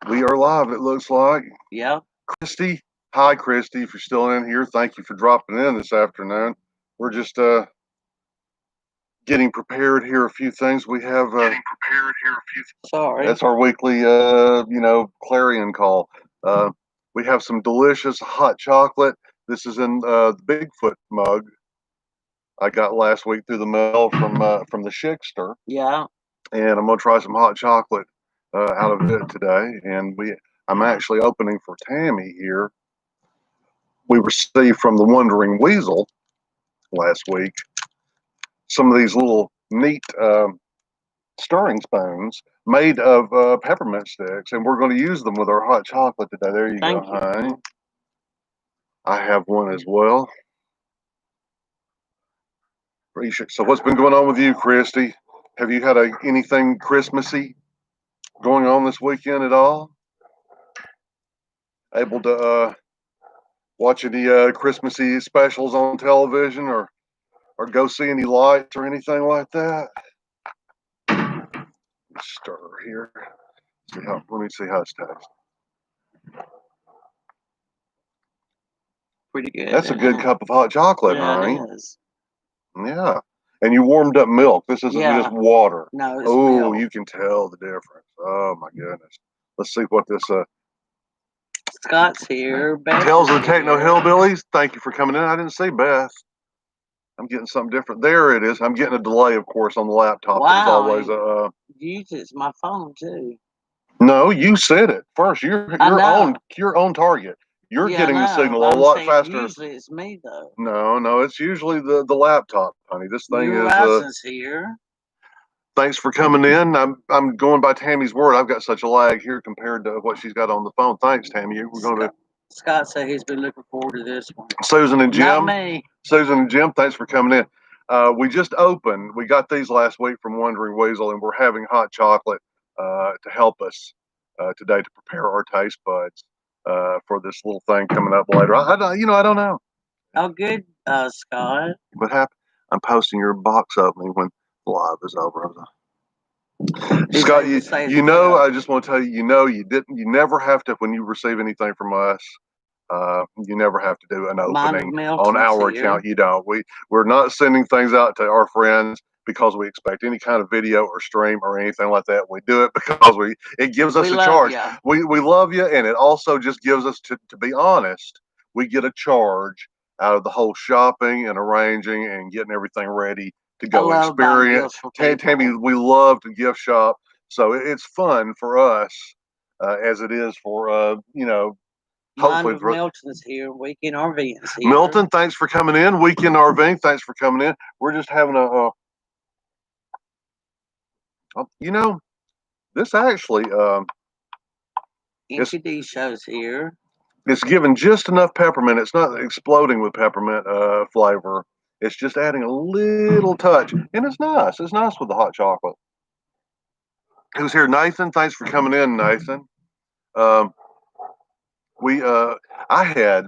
We are live, it looks like. Yeah. Christy, hi Christy, if you're still in here, thank you for dropping in this afternoon. We're just getting prepared here. A few things we have. Sorry. That's our weekly, clarion call. Uh, we have some delicious hot chocolate. This is in the Bigfoot mug I got last week through the mail from the Shikster, Yeah. and I'm gonna try some hot chocolate out of it today. And I'm actually opening for Tammy here. We received from the Wandering Weasel last week some of these little neat stirring spoons made of peppermint sticks, and we're going to use them with our hot chocolate today. There you Thank go, you. honey. I have one as well. So, what's been going on with you, Christy? Have you had anything Christmassy going on this weekend at all? Able to watch any Christmassy specials on television, or go see any lights or anything like that? Stir here. Let me see how it's tastes. Pretty good. That's a good cup of hot chocolate, Yeah, honey. it is. Yeah. And you warmed up milk. This isn't just water. No, it's Oh, milk. you can tell the difference. Oh my goodness. Let's see what this Scott's here. Beth Tales is of the Techno here. Hillbillies. Thank you for coming in. I didn't see Beth. I'm getting something different. There it is. I'm getting a delay, of course, on the laptop. Wow. There's always Uses my phone too. No, you said it first. You're on target. You're getting the signal a lot faster. Usually it's me though. No, it's usually the laptop, honey. This thing New is Horizons here. Thanks for coming in. I'm going by Tammy's word. I've got such a lag here compared to what she's got on the phone. Thanks, Tammy. We're going to Scott said he's been looking forward to this one. Susan and Jim. Not me. Susan and Jim, thanks for coming in. We just opened. We got these last week from Wandering Weasel, and we're having hot chocolate to help us today to prepare our taste buds for this little thing coming up later. I don't know. Oh, good, Scott. What happened? I'm posting your box opening when the live is over. Scott, I just want to tell you, you never have to, when you receive anything from us, you never have to do an opening on our account. You don't. We're not sending things out to our friends because we expect any kind of video or stream or anything like that. We do it because it gives us a charge. We love you, and it also just gives us, to be honest, we get a charge out of the whole shopping and arranging and getting everything ready to go experience. Tammy, we love to gift shop, so it's fun for us as it is for hopefully. Milton's here. Weekend RV is here. Milton, thanks for coming in. Weekend RV, thanks for coming in. We're just having this actually NCD shows here. It's given just enough peppermint. It's not exploding with peppermint flavor. It's just adding a little touch, and it's nice. It's nice with the hot chocolate. Who's here? Nathan, thanks for coming in, Nathan. I had,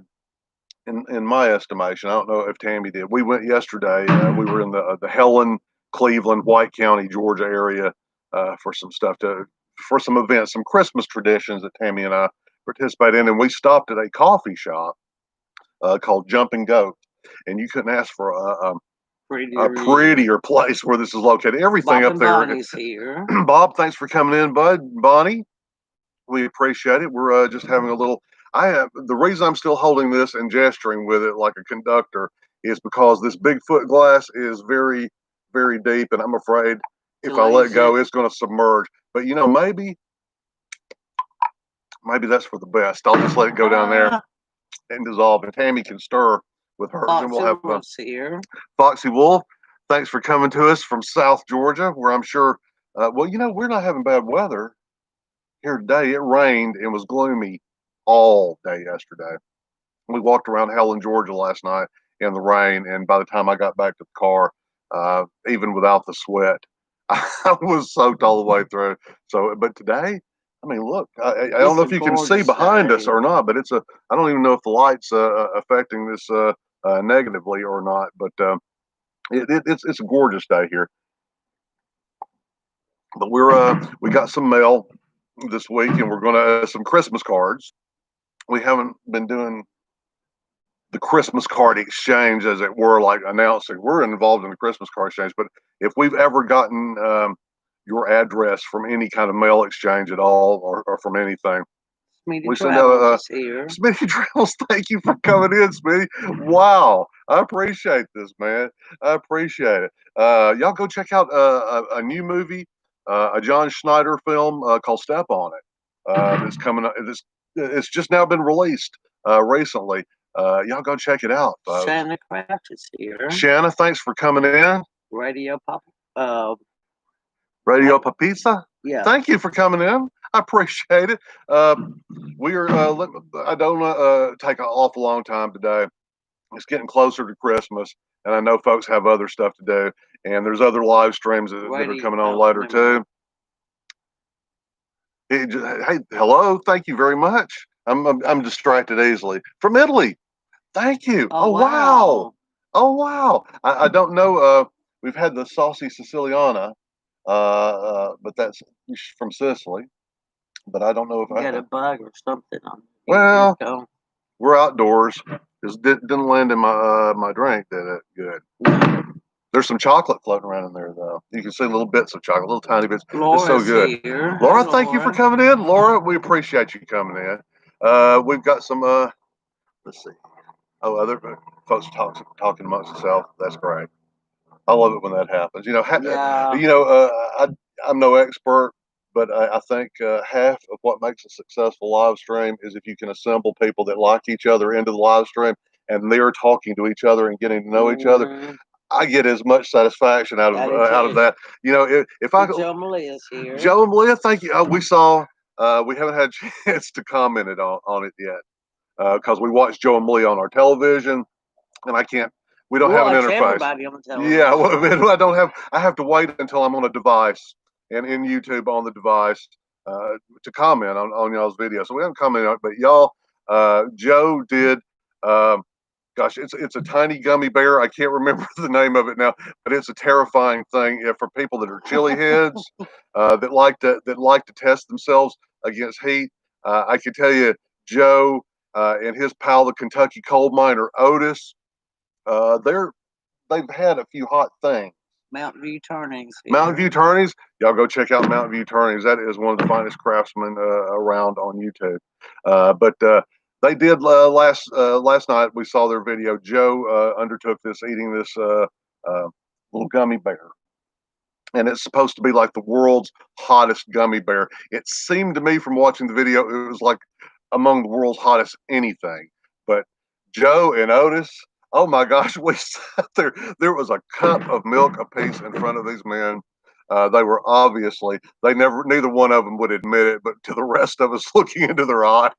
in my estimation, I don't know if Tammy did. We went yesterday. We were in the Helen, Cleveland, White County, Georgia area for some stuff for some events, some Christmas traditions that Tammy and I participate in, and we stopped at a coffee shop called Jumping Goat, and you couldn't ask for a prettier place where this is located. Everything Bob up there. Bonnie's here. Bob, thanks for coming in, bud. Bonnie, we appreciate it. We're just having a little. The reason I'm still holding this and gesturing with it like a conductor is because this Bigfoot glass is very, very deep, and I'm afraid if I let go, it's going to submerge. But maybe that's for the best. I'll just let it go down there and dissolve, and Tammy can stir with hers, and we'll have here. Foxy Wolf. Thanks for coming to us from South Georgia, where I'm sure. We're not having bad weather here today. It rained and was gloomy all day yesterday. We walked around Helen, Georgia last night in the rain, and by the time I got back to the car, even without the sweat, I was soaked all the way through. So, but today, I mean, look, I don't know if you can see behind us or not, but I don't even know if the light's affecting this negatively or not, but it's a gorgeous day here. But we got some mail this week, and we're going to some Christmas cards. We haven't been doing the Christmas card exchange, as it were, like announcing we're involved in the Christmas card exchange. But if we've ever gotten your address from any kind of mail exchange at all, or from anything, we send out Smitty Travels. Thank you for coming in, Smitty. Wow, I appreciate this, man. I appreciate it. Y'all go check out a new movie, a John Schneider film called Step on It. It's coming up. It's just now been released recently. Y'all go check it out, folks. Shanna Craft is here. Shanna, thanks for coming in. Radio Papisa. Yeah. Thank you for coming in. I appreciate it. We are. I don't take an awful long time today. It's getting closer to Christmas, and I know folks have other stuff to do, and there's other live streams that are coming on later too. Hey, hello. Thank you very much. I'm distracted easily. From Italy. Thank you. Oh wow. Oh wow. I don't know. We've had the saucy Siciliana, but that's from Sicily. But I don't know if I got a bug or something on. Well, we're outdoors. It didn't land in my drink, did it? Good. There's some chocolate floating around in there, though. You can see little bits of chocolate, little tiny bits. Laura's it's so good. Here. Laura, thank you for coming in. Laura, we appreciate you coming in. We've got some. Let's see. Oh, other folks talking amongst themselves. That's great. I love it when that happens. I'm no expert, but I think half of what makes a successful live stream is if you can assemble people that like each other into the live stream and they're talking to each other and getting to know each other. I get as much satisfaction out of that. If I Joe Malia's here. Joe and Malia, thank you. We saw. We haven't had a chance to comment on it yet because we watched Joe and Malia on our television, and I can't. We don't have an interface. Everybody on the television. Yeah, well, I don't have. I have to wait until I'm on a device and in YouTube on the device to comment on y'all's video. So we haven't commented on it, but y'all, Joe did. Gosh, it's a tiny gummy bear. I can't remember the name of it now, but it's a terrifying thing for people that are chili heads that like to test themselves against heat. I can tell you, Joe and his pal, the Kentucky coal miner Otis, they've had a few hot things. Mountain View Turnings. Mountain View Turnings. Y'all go check out Mountain View Turnings. That is one of the finest craftsmen around on YouTube. But they did last night. We saw their video. Joe undertook eating this little gummy bear, and it's supposed to be like the world's hottest gummy bear. It seemed to me from watching the video, it was like among the world's hottest anything. But Joe and Otis, oh my gosh, we sat there. There was a cup of milk apiece in front of these men. They were obviously, neither one of them would admit it, but to the rest of us looking into their eyes,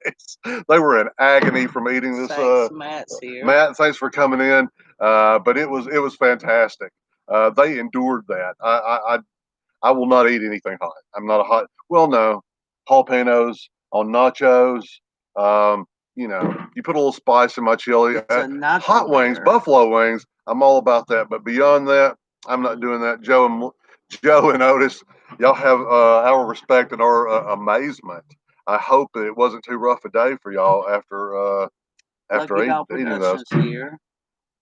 they were in agony from eating this. Thanks, Matt's here. Matt, thanks for coming in. But it was fantastic. They endured that. I will not eat anything hot. I'm not a hot. Well, no, jalapenos on nachos. You put a little spice in my chili. Hot wings, buffalo wings. I'm all about that. But beyond that, I'm not doing that. Joe and Otis, y'all have our respect and our amazement. I hope that it wasn't too rough a day for y'all after eating those. Here.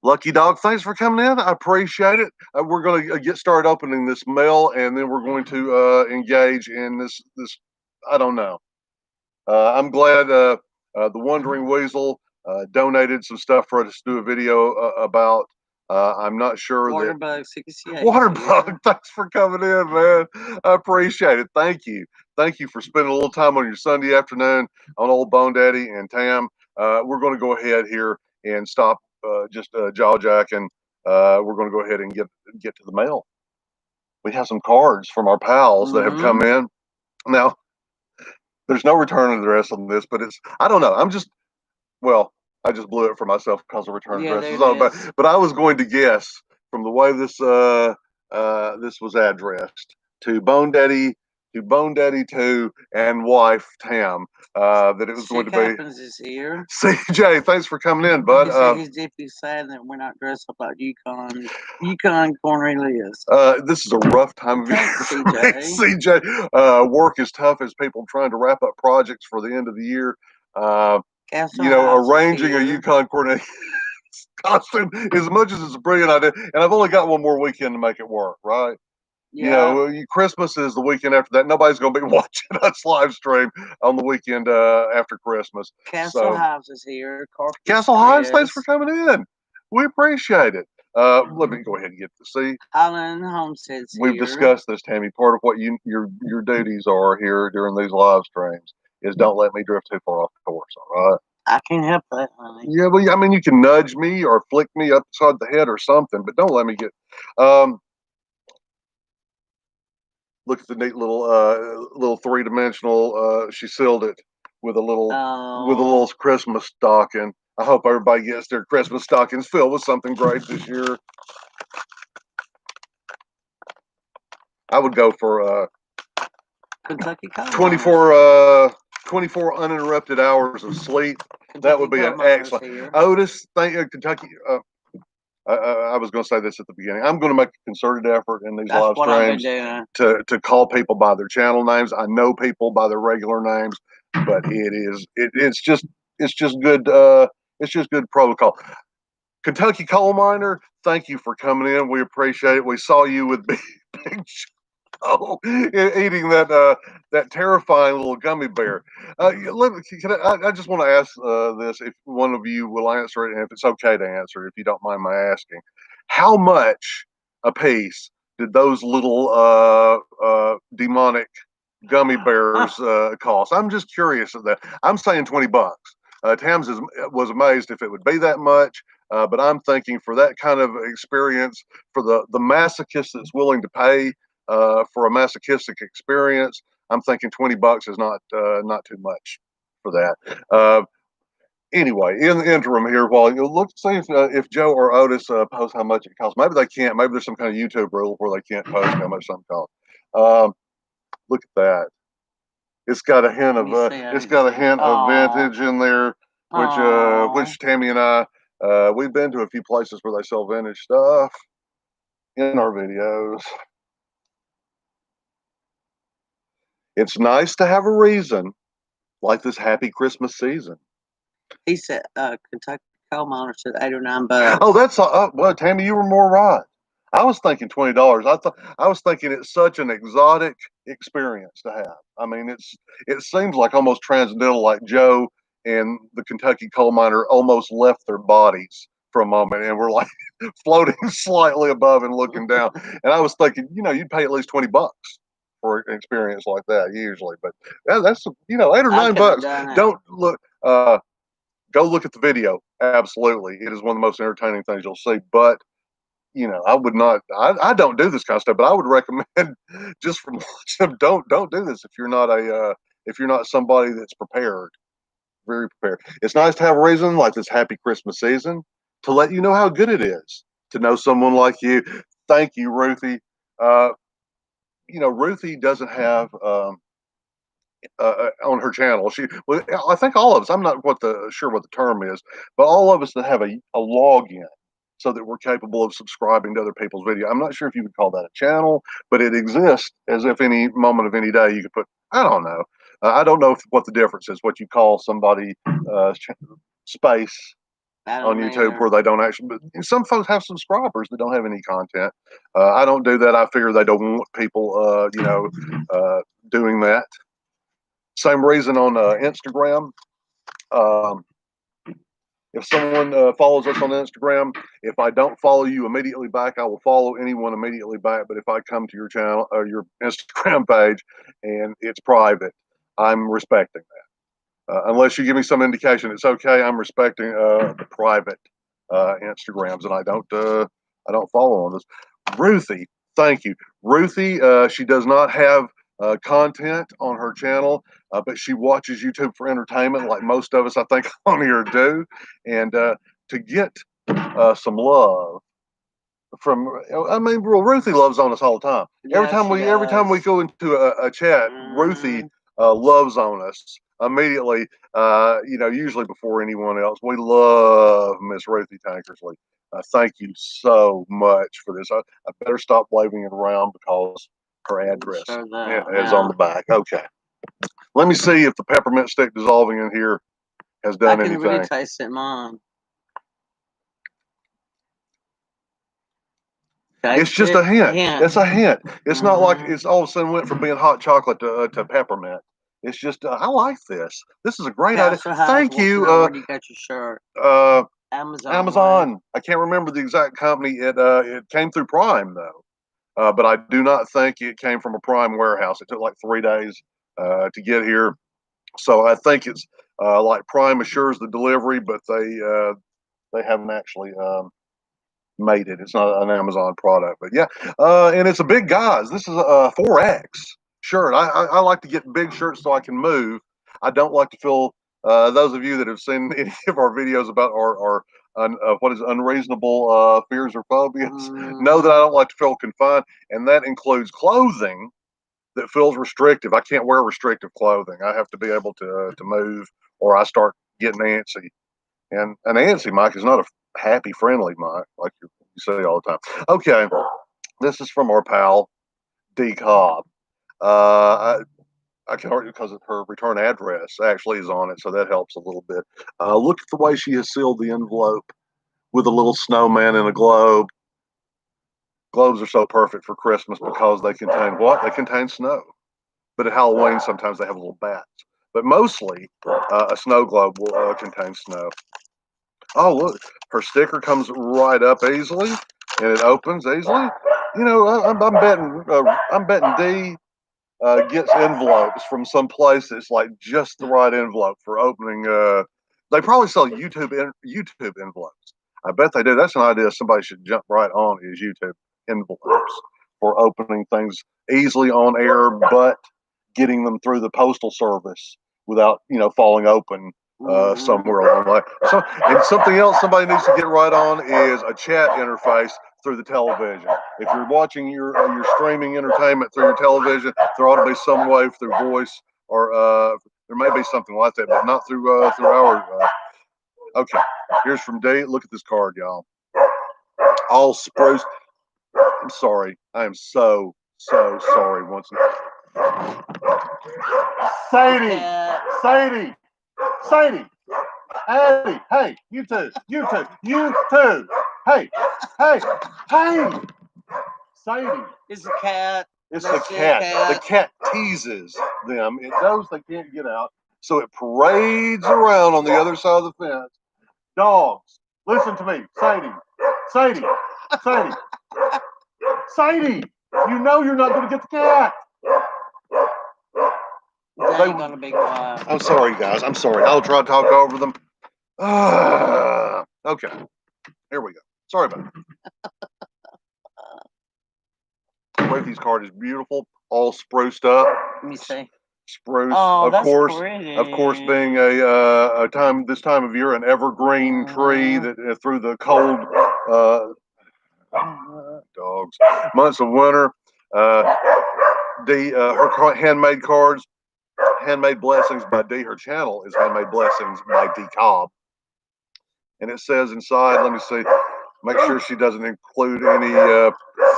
Lucky Dog, thanks for coming in. I appreciate it. We're going to get started opening this mail, and then we're going to engage in this. I don't know. I'm glad the Wandering Weasel donated some stuff for us to do a video about. I'm not sure Waterbug 68. Waterbug, thanks for coming in, man. I appreciate it. Thank you for spending a little time on your Sunday afternoon on old Bone Daddy and Tam. We're going to go ahead here and stop just jaw jacking. We're going to go ahead and get to the mail. We have some cards from our pals that have come in. Now, there's no return address on this, but I don't know. I just blew it for myself because the return address is on. But I was going to guess from the way this was addressed to Bone Daddy to Bone Daddy 2 and wife Tam that it was going to be. Happens is here. CJ, thanks for coming in, bud. He said he's deeply sad that we're not dressed up like Yukon Cornelius. This is a rough time of year. CJ, work is tough as people trying to wrap up projects for the end of the year. Arranging a Yukon Cornelius costume, as much as it's a brilliant idea, and I've only got one more weekend to make it work, right? Yeah. Christmas is the weekend after that. Nobody's going to be watching us live stream on the weekend after Christmas. Castle Hives is here. Castle Hives, thanks for coming in. We appreciate it. Let me go ahead and get to see. Highland Homestead's here. We've discussed this, Tammy. Part of what your duties are here during these live streams is don't let me drift too far off course, all right? I can't help that, honey. Yeah, well, I mean, you can nudge me or flick me upside the head or something, but don't let me get... Look at the neat little three-dimensional. She sealed it with a little Christmas stocking. I hope everybody gets their Christmas stockings filled with something great this year. I would go for Kentucky 24 uninterrupted hours of sleep. That would be an excellent. Otis, thank you, Kentucky. I was going to say this at the beginning. I'm going to make a concerted effort in these live streams to call people by their channel names. I know people by their regular names, but it's just good. It's just good protocol. Kentucky Coal Miner, thank you for coming in. We appreciate it. We saw you with Big Joe eating that terrifying little gummy bear. I just want to ask this, if one of you will answer it, and if it's okay to answer it, if you don't mind my asking. How much a piece did those little demonic gummy bears cost? I'm just curious of that. I'm saying $20. Tams was amazed if it would be that much, but I'm thinking for that kind of experience, for the masochist that's willing to pay for a masochistic experience, I'm thinking $20 is not too much for that. Anyway, in the interim here, while you look, see if Joe or Otis post how much it costs. Maybe they can't. Maybe there's some kind of YouTube rule where they can't post how much something costs. Look at that. It's got a hint of vintage in there, which Tammy and I we've been to a few places where they sell vintage stuff in our videos. It's nice to have a reason like this happy Christmas season. He said Kentucky Coal Miner said $8 or $9. Oh, that's well, Tammy, you were more right. I was thinking $20. I was thinking it's such an exotic experience to have. I mean, it seems like almost transcendental, like Joe and the Kentucky Coal Miner almost left their bodies for a moment and we're like floating slightly above and looking down. And I was thinking, you'd pay at least $20 for an experience like that usually, but that's $8 or $9. Don't look. Go look at the video. Absolutely, it is one of the most entertaining things you'll see. But I would not. I don't do this kind of stuff, but I would recommend just from watching them, don't do this if you're not somebody that's prepared, very prepared. It's nice to have a reason like this happy Christmas season to let you know how good it is to know someone like you. Thank you, Ruthie. Ruthie doesn't have on her channel. I think all of us. I'm not sure what the term is, but all of us that have a login so that we're capable of subscribing to other people's video. I'm not sure if you would call that a channel, but it exists as if any moment of any day you could put. I don't know. I don't know what the difference is. What you call somebody space on YouTube where they don't actually. But some folks have subscribers that don't have any content. I don't do that. I figure they don't want people, doing that. Same reason on Instagram. If someone follows us on Instagram, if I don't follow you immediately back, I will follow anyone immediately back. But if I come to your channel or your Instagram page and it's private, I'm respecting that. Unless you give me some indication it's okay, I'm respecting the private Instagrams, and I don't follow on this. Ruthie, thank you, Ruthie. She does not have content on her channel, but she watches YouTube for entertainment, like most of us, I think, on here do. And to get some love from. I mean, well, Ruthie loves on us all the time. Every time we go into a chat, Ruthie loves on us immediately. Usually before anyone else. We love Miss Ruthie Tankersley. Thank you so much for this. I better stop waving it around because her address is on the back. Okay. Let me see if the peppermint stick dissolving in here has done anything. I can really taste it, Mom. It's just a hint. It's a hint. It's not like it's all of a sudden went from being hot chocolate to peppermint. It's just I like this. This is a great idea. Thank you. Where do you got your shirt? Amazon. I can't remember the exact company. It came through Prime though, but I do not think it came from a Prime warehouse. It took like 3 days to get here, so I think it's like Prime assures the delivery, but they haven't actually made it. It's not an Amazon product, but yeah, and it's a big guys. This is a 4X shirt. I like to get big shirts so I can move. I don't like to feel. Those of you that have seen any of our videos about our what is unreasonable fears or phobias know that I don't like to feel confined, and that includes clothing that feels restrictive. I can't wear restrictive clothing. I have to be able to move, or I start getting antsy. And an antsy mic is not a happy, friendly mic like you say all the time. Okay, this is from our pal D Cobb. I can argue because her return address actually is on it, so that helps a little bit. Look at the way she has sealed the envelope with a little snowman and a globe. Globes are so perfect for Christmas because they contain what? They contain snow. But at Halloween, sometimes they have little bats. But mostly, a snow globe will contain snow. Oh, look, her sticker comes right up easily, and it opens easily. I'm betting D gets envelopes from some place that's like just the right envelope for opening. They probably sell YouTube envelopes. I bet they do. That's an idea somebody should jump right on, is YouTube envelopes for opening things easily on air, but getting them through the postal service without falling open somewhere along the way. So, and something else somebody needs to get right on is a chat interface through the television. If you're watching your streaming entertainment through your television, there ought to be some way through voice, or there may be something like that, but not through our. Okay, here's from D. Look at this card, y'all. All spruce. I'm sorry. I am so sorry. Once again. Sadie, Addie, hey, you two, hey, Sadie. It's the cat. It's the cat. The cat teases them. It knows they can't get out, so it parades around on the other side of the fence. Dogs, listen to me, Sadie. You know you're not going to get the cat. They ain't gonna be quiet. I'm sorry, guys. I'm sorry. I'll try to talk over them. Okay. Here we go. Sorry about that. Ruthie's card is beautiful, all spruced up. Let me see. Spruce, of course, being a time this time of year, an evergreen tree that through the cold dogs months of winter. Her handmade cards, Handmade Blessings by D. Her channel is Handmade Blessings by D. Cobb. And it says inside, let me see, make sure she doesn't include any.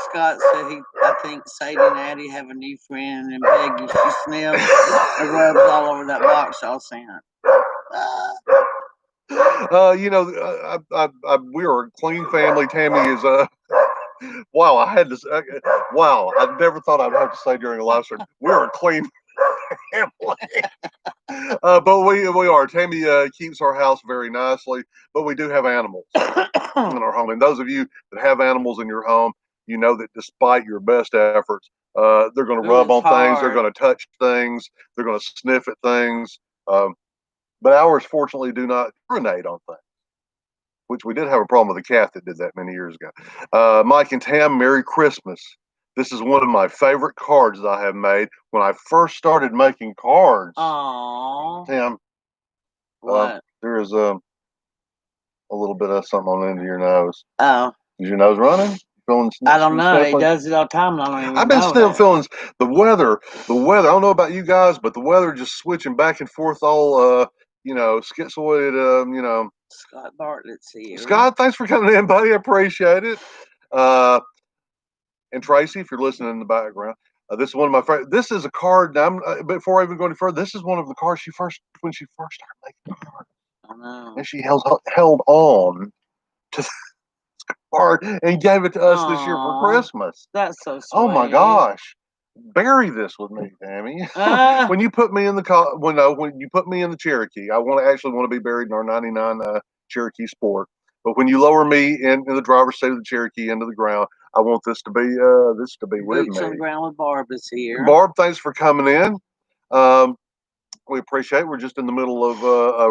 Scott said I think Sadie and Addie have a new friend, and Peggy, she smells and rubs all over that box y'all sent. We're a clean family. Tammy is wow, wow, I never thought I'd have to say during a live stream, we're a clean family. But we are. Tammy keeps our house very nicely, but we do have animals in our home. And those of you that have animals in your home, you know that despite your best efforts, they're going to rub on things, they're going to touch things, they're going to sniff at things. But ours, fortunately, do not urinate on things, which we did have a problem with a cat that did that many years ago. Mike and Tam, Merry Christmas. This is one of my favorite cards that I have made when I first started making cards. Aww. Tam, what? There is a little bit of something on the end of your nose. Oh. Is your nose running? feeling. I don't know. He does it all the time. And I don't even I've been know still that. feeling the weather. The weather. I don't know about you guys, but the weather just switching back and forth. All schizoid. Scott Bartlett's here. Scott, thanks for coming in, buddy. I appreciate it. And Tracy, if you're listening in the background, this is one of my favorite. This is a card. Before I even go any further, this is one of the cards when she first started making cards. I know. And she held on to the card and gave it to us this year for Christmas. That's so sweet. Oh my gosh. Bury this with me, Tammy. When you put me in the when you put me in the Cherokee, I actually want to be buried in our '99 Cherokee Sport. But when you lower me in the driver's seat of the Cherokee into the ground, I want this to be with Boots me. on the ground with Barb is here. Barb, thanks for coming in. We appreciate it. We're just in the middle of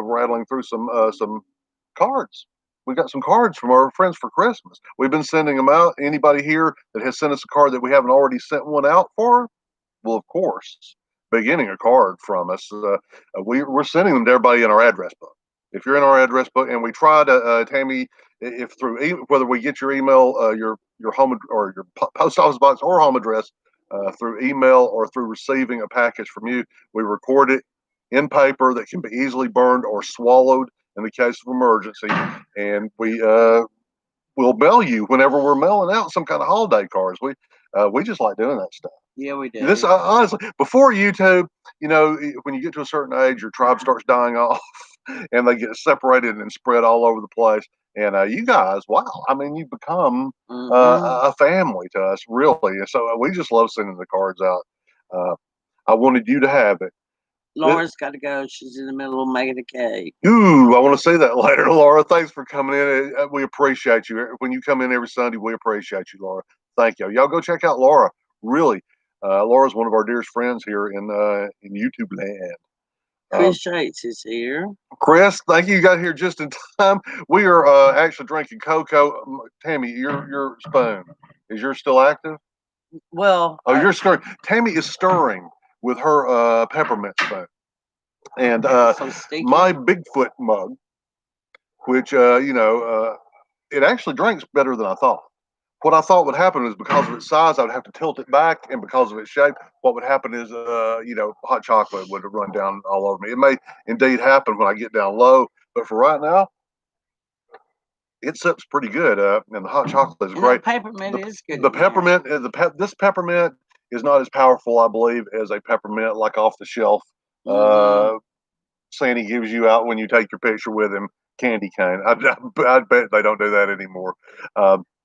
rattling through some cards. We got some cards from our friends for Christmas. We've been sending them out. Anybody here that has sent us a card that we haven't already sent one out for, well, of course, beginning a card from us. We're sending them to everybody in our address book. If you're in our address book, and we try to, Tammy, if through whether we get your email, your home or your post office box or home address through email or through receiving a package from you, we record it in paper that can be easily burned or swallowed in the case of emergency, and we'll mail you whenever we're mailing out some kind of holiday cards. We just like doing that stuff. Yeah, we do. This honestly, before YouTube, when you get to a certain age, your tribe starts dying off, and they get separated and spread all over the place. And you guys, wow! I mean, you become a family to us, really. And so we just love sending the cards out. I wanted you to have it. Laura's got to go. She's in the middle of making a cake. Ooh, I want to see that later, Laura. Thanks for coming in. We appreciate you. When you come in every Sunday, we appreciate you, Laura. Thank you. Y'all go check out Laura. Really, Laura's one of our dearest friends here in YouTube land. Chris Yates is here. Chris, thank you. You got here just in time. We are actually drinking cocoa. Tammy, your spoon, is yours still active? Well, you're stirring. Tammy is stirring with her peppermint spoon. And my Bigfoot mug, which it actually drinks better than I thought. What I thought would happen is because of its size, I would have to tilt it back, and because of its shape, what would happen is hot chocolate would run down all over me. It may indeed happen when I get down low, but for right now, it sips pretty good. And the hot chocolate is great. The peppermint is good. The peppermint, this peppermint is not as powerful, I believe, as a peppermint like off the shelf. Sandy gives you out when you take your picture with him, candy cane. I bet they don't do that anymore.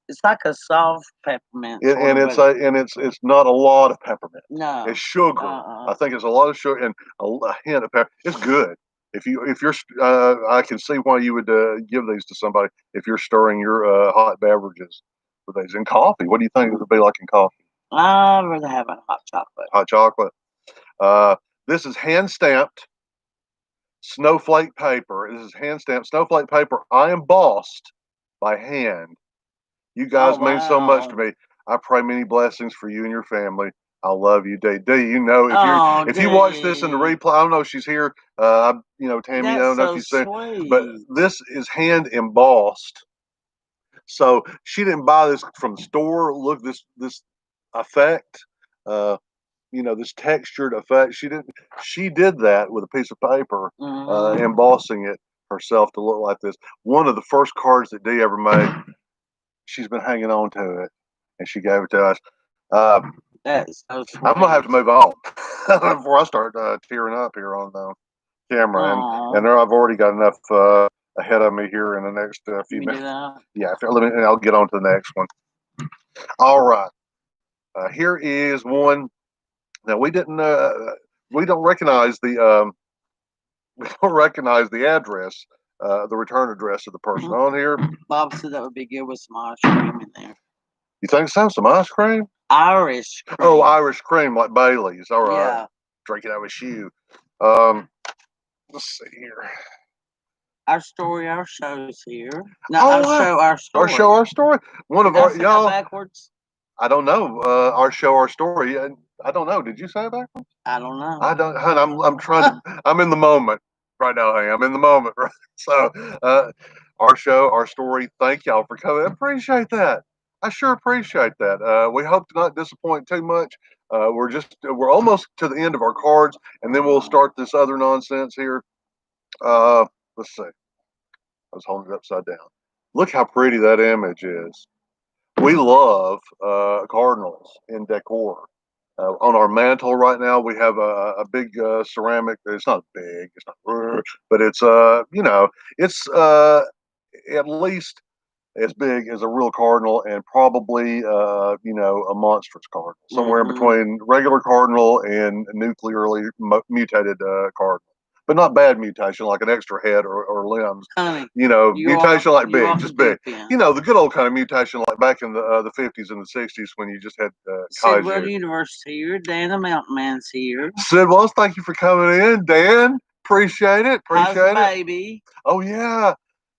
It's like a soft peppermint, and it's not a lot of peppermint. No, it's sugar. I think it's a lot of sugar and a hint of pepper. It's good. If you're, I can see why you would give these to somebody if you're stirring your hot beverages with these. In coffee, what do you think it would be like in coffee? I'd rather have a hot chocolate. Hot chocolate. This is hand stamped snowflake paper. This is hand stamped snowflake paper. I embossed by hand. You guys mean so much to me. I pray many blessings for you and your family. I love you, Dee. Dee, you know if you watch this in the replay, I don't know if she's here. Tammy, that's I don't know if you said, sweet. but this is hand embossed. So she didn't buy this from the store. Look, this effect, this textured effect. She did that with a piece of paper, embossing it herself to look like this. One of the first cards that Dee ever made. She's been hanging on to it, and she gave it to us. That's so sweet. I'm gonna have to move on before I start tearing up here on the camera, and there I've already got enough ahead of me here in the next few minutes. Yeah, I'll get on to the next one. All right, here is one. Now we don't recognize the address. The return address of the person on here. Bob said that would be good with some ice cream in there. You think so? Some ice cream? Irish cream. Oh, Irish cream like Bailey's. All right. Yeah. Drink it out of a shoe. Let's see here. Our story, our show's here. No, our show, our story. Our show, our story. One of our y'all backwards. I don't know. Our show, our story. I don't know. Did you say it backwards? I don't know. I don't. I'm trying to. I'm in the moment right now. Hey, I'm in the moment. Right. So, our show, our story. Thank y'all for coming. I appreciate that. I sure appreciate that. We hope to not disappoint too much. We're almost to the end of our cards, and then we'll start this other nonsense here. Let's see. I was holding it upside down. Look how pretty that image is. We love cardinals in decor. On our mantle right now, we have a big ceramic. It's not big, it's not, but it's it's at least as big as a real cardinal, and probably a monstrous cardinal, somewhere in between regular cardinal and nuclearly mutated cardinal. But not bad mutation, like an extra head or limbs. Honey, mutation like big, just big. fan. The good old kind of mutation, like back in the 50s and the 60s when you just had Sidwell kaiju. University here. Dan the Mountain Man's here. Sidwell, thank you for coming in, Dan. Appreciate it. How's the baby? Oh yeah.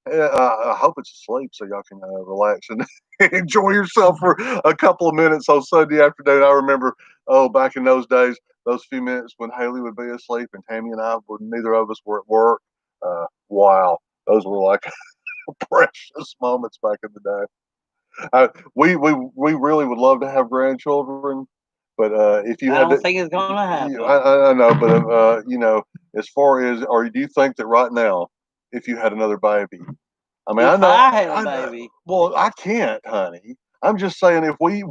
I hope it's asleep so y'all can relax and enjoy yourself for a couple of minutes on Sunday afternoon. I remember, back in those days, those few minutes when Haley would be asleep and Tammy and I neither of us were at work. Wow, those were like precious moments back in the day. We really would love to have grandchildren, but if you I had, don't think it's gonna happen. I know, but as far as, or do you think that right now, if you had another baby, I mean, if I know I had a baby, well, I can't, honey. I'm just saying, if we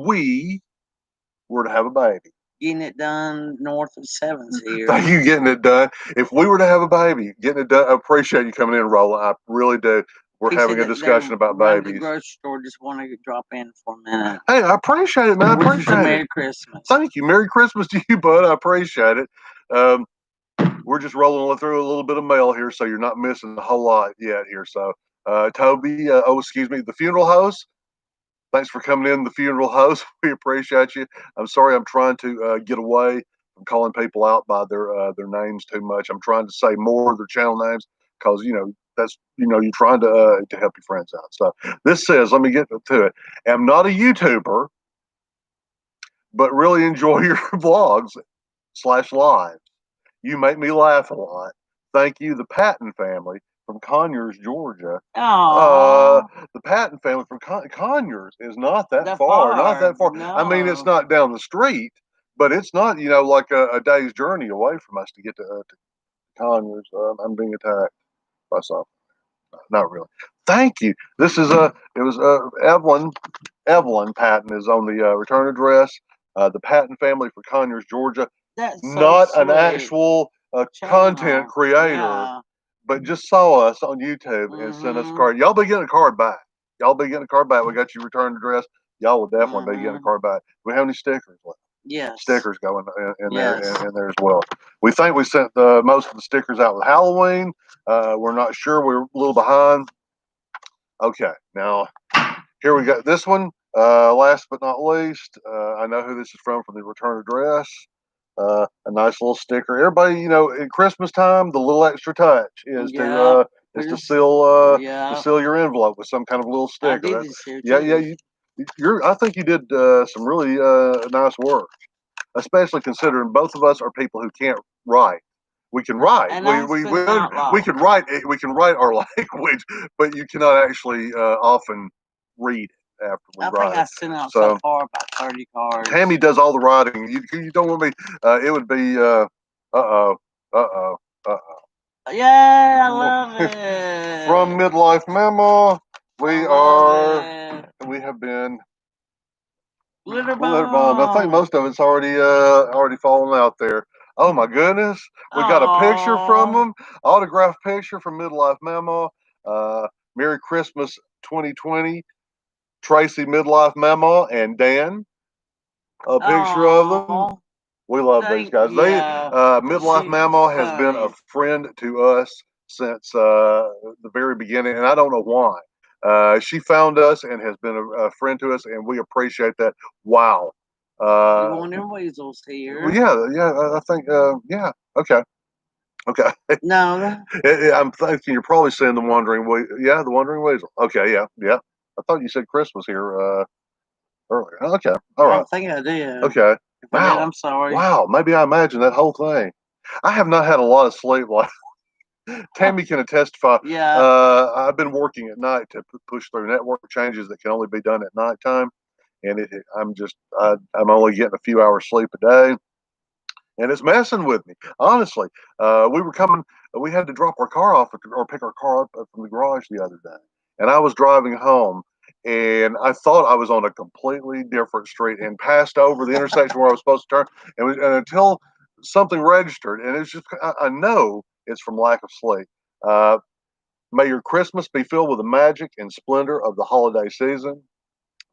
were to have a baby, getting it done north of 7's here. thank you, getting it done. If we were to have a baby, getting it done, I appreciate you coming in, Roland. I really do. We're having a discussion about babies. The grocery store, just want to drop in for a minute. Hey, I appreciate it, man. I appreciate it. Merry Christmas. Thank you. Merry Christmas to you, bud. I appreciate it. We're just rolling through a little bit of mail here, so you're not missing a whole lot yet here. So, Toby, excuse me, the funeral host. Thanks for coming in, the funeral host. We appreciate you. I'm sorry, I'm trying to get away from calling people out by their names too much. I'm trying to say more of their channel names because that's you're trying to help your friends out. So this says, let me get to it. I'm not a YouTuber, but really enjoy your vlogs/lives. You make me laugh a lot. Thank you, the Patton family from Conyers, Georgia. The Patton family from Conyers is not that far. Not that far. No. I mean, it's not down the street, but it's not, like a day's journey away from us to get to Conyers. I'm being attacked by something. Not really. Thank you. This is it was Evelyn. Evelyn Patton is on the return address. The Patton family for Conyers, Georgia. That's so not sweet. an actual content creator, but just saw us on YouTube and sent us a card. Y'all be getting a card back. Y'all be getting a card back. We got your return address. Y'all will definitely be getting a card back. Do we have any stickers left? Yes. Stickers going in there as well. We think we sent most of the stickers out with Halloween. We're not sure. We're a little behind. Okay, now here we go. This one, last but not least, I know who this is from the return address. A nice little sticker. Everybody, at Christmas time, the little extra touch is to seal your envelope with some kind of little sticker. I did this here too. I think you did some really nice work, especially considering both of us are people who can't write. We can write. And we can write. We can write our language, but you cannot actually often read it after we write. I think I sent out so far about 30 cards. Tammy does all the writing. You don't want me. It would be. Yeah, I love it. From Midlife Memo, we have been glitter bomb. I think most of it's already fallen out there. Oh my goodness, we got a picture from them, autographed picture from Midlife Memo. Merry Christmas 2020, Tracy Midlife Memo and Dan. A picture of them. We love these guys. Midlife Memo has been a friend to us since the very beginning, and I don't know why. She found us and has been a friend to us, and we appreciate that. Wow. You want them weasels here? Well, I think, okay. No. I'm thinking you're probably saying the Wandering Weasel. Yeah, the Wandering Weasel. Okay, yeah. I thought you said Christmas here earlier. Okay, all right. I think I did. Okay. If I did, I'm sorry. Wow, maybe I imagined that whole thing. I have not had a lot of sleep. Like Tammy can testify. Yeah. I've been working at night to push through network changes that can only be done at nighttime. and I'm only getting a few hours sleep a day, and it's messing with me. Honestly, we had to drop our car off or pick our car up from the garage the other day, and I was driving home, and I thought I was on a completely different street and passed over the intersection where I was supposed to turn, and until something registered, and it's just I know it's from lack of sleep. Uh, May your Christmas be filled with the magic and splendor of the holiday season.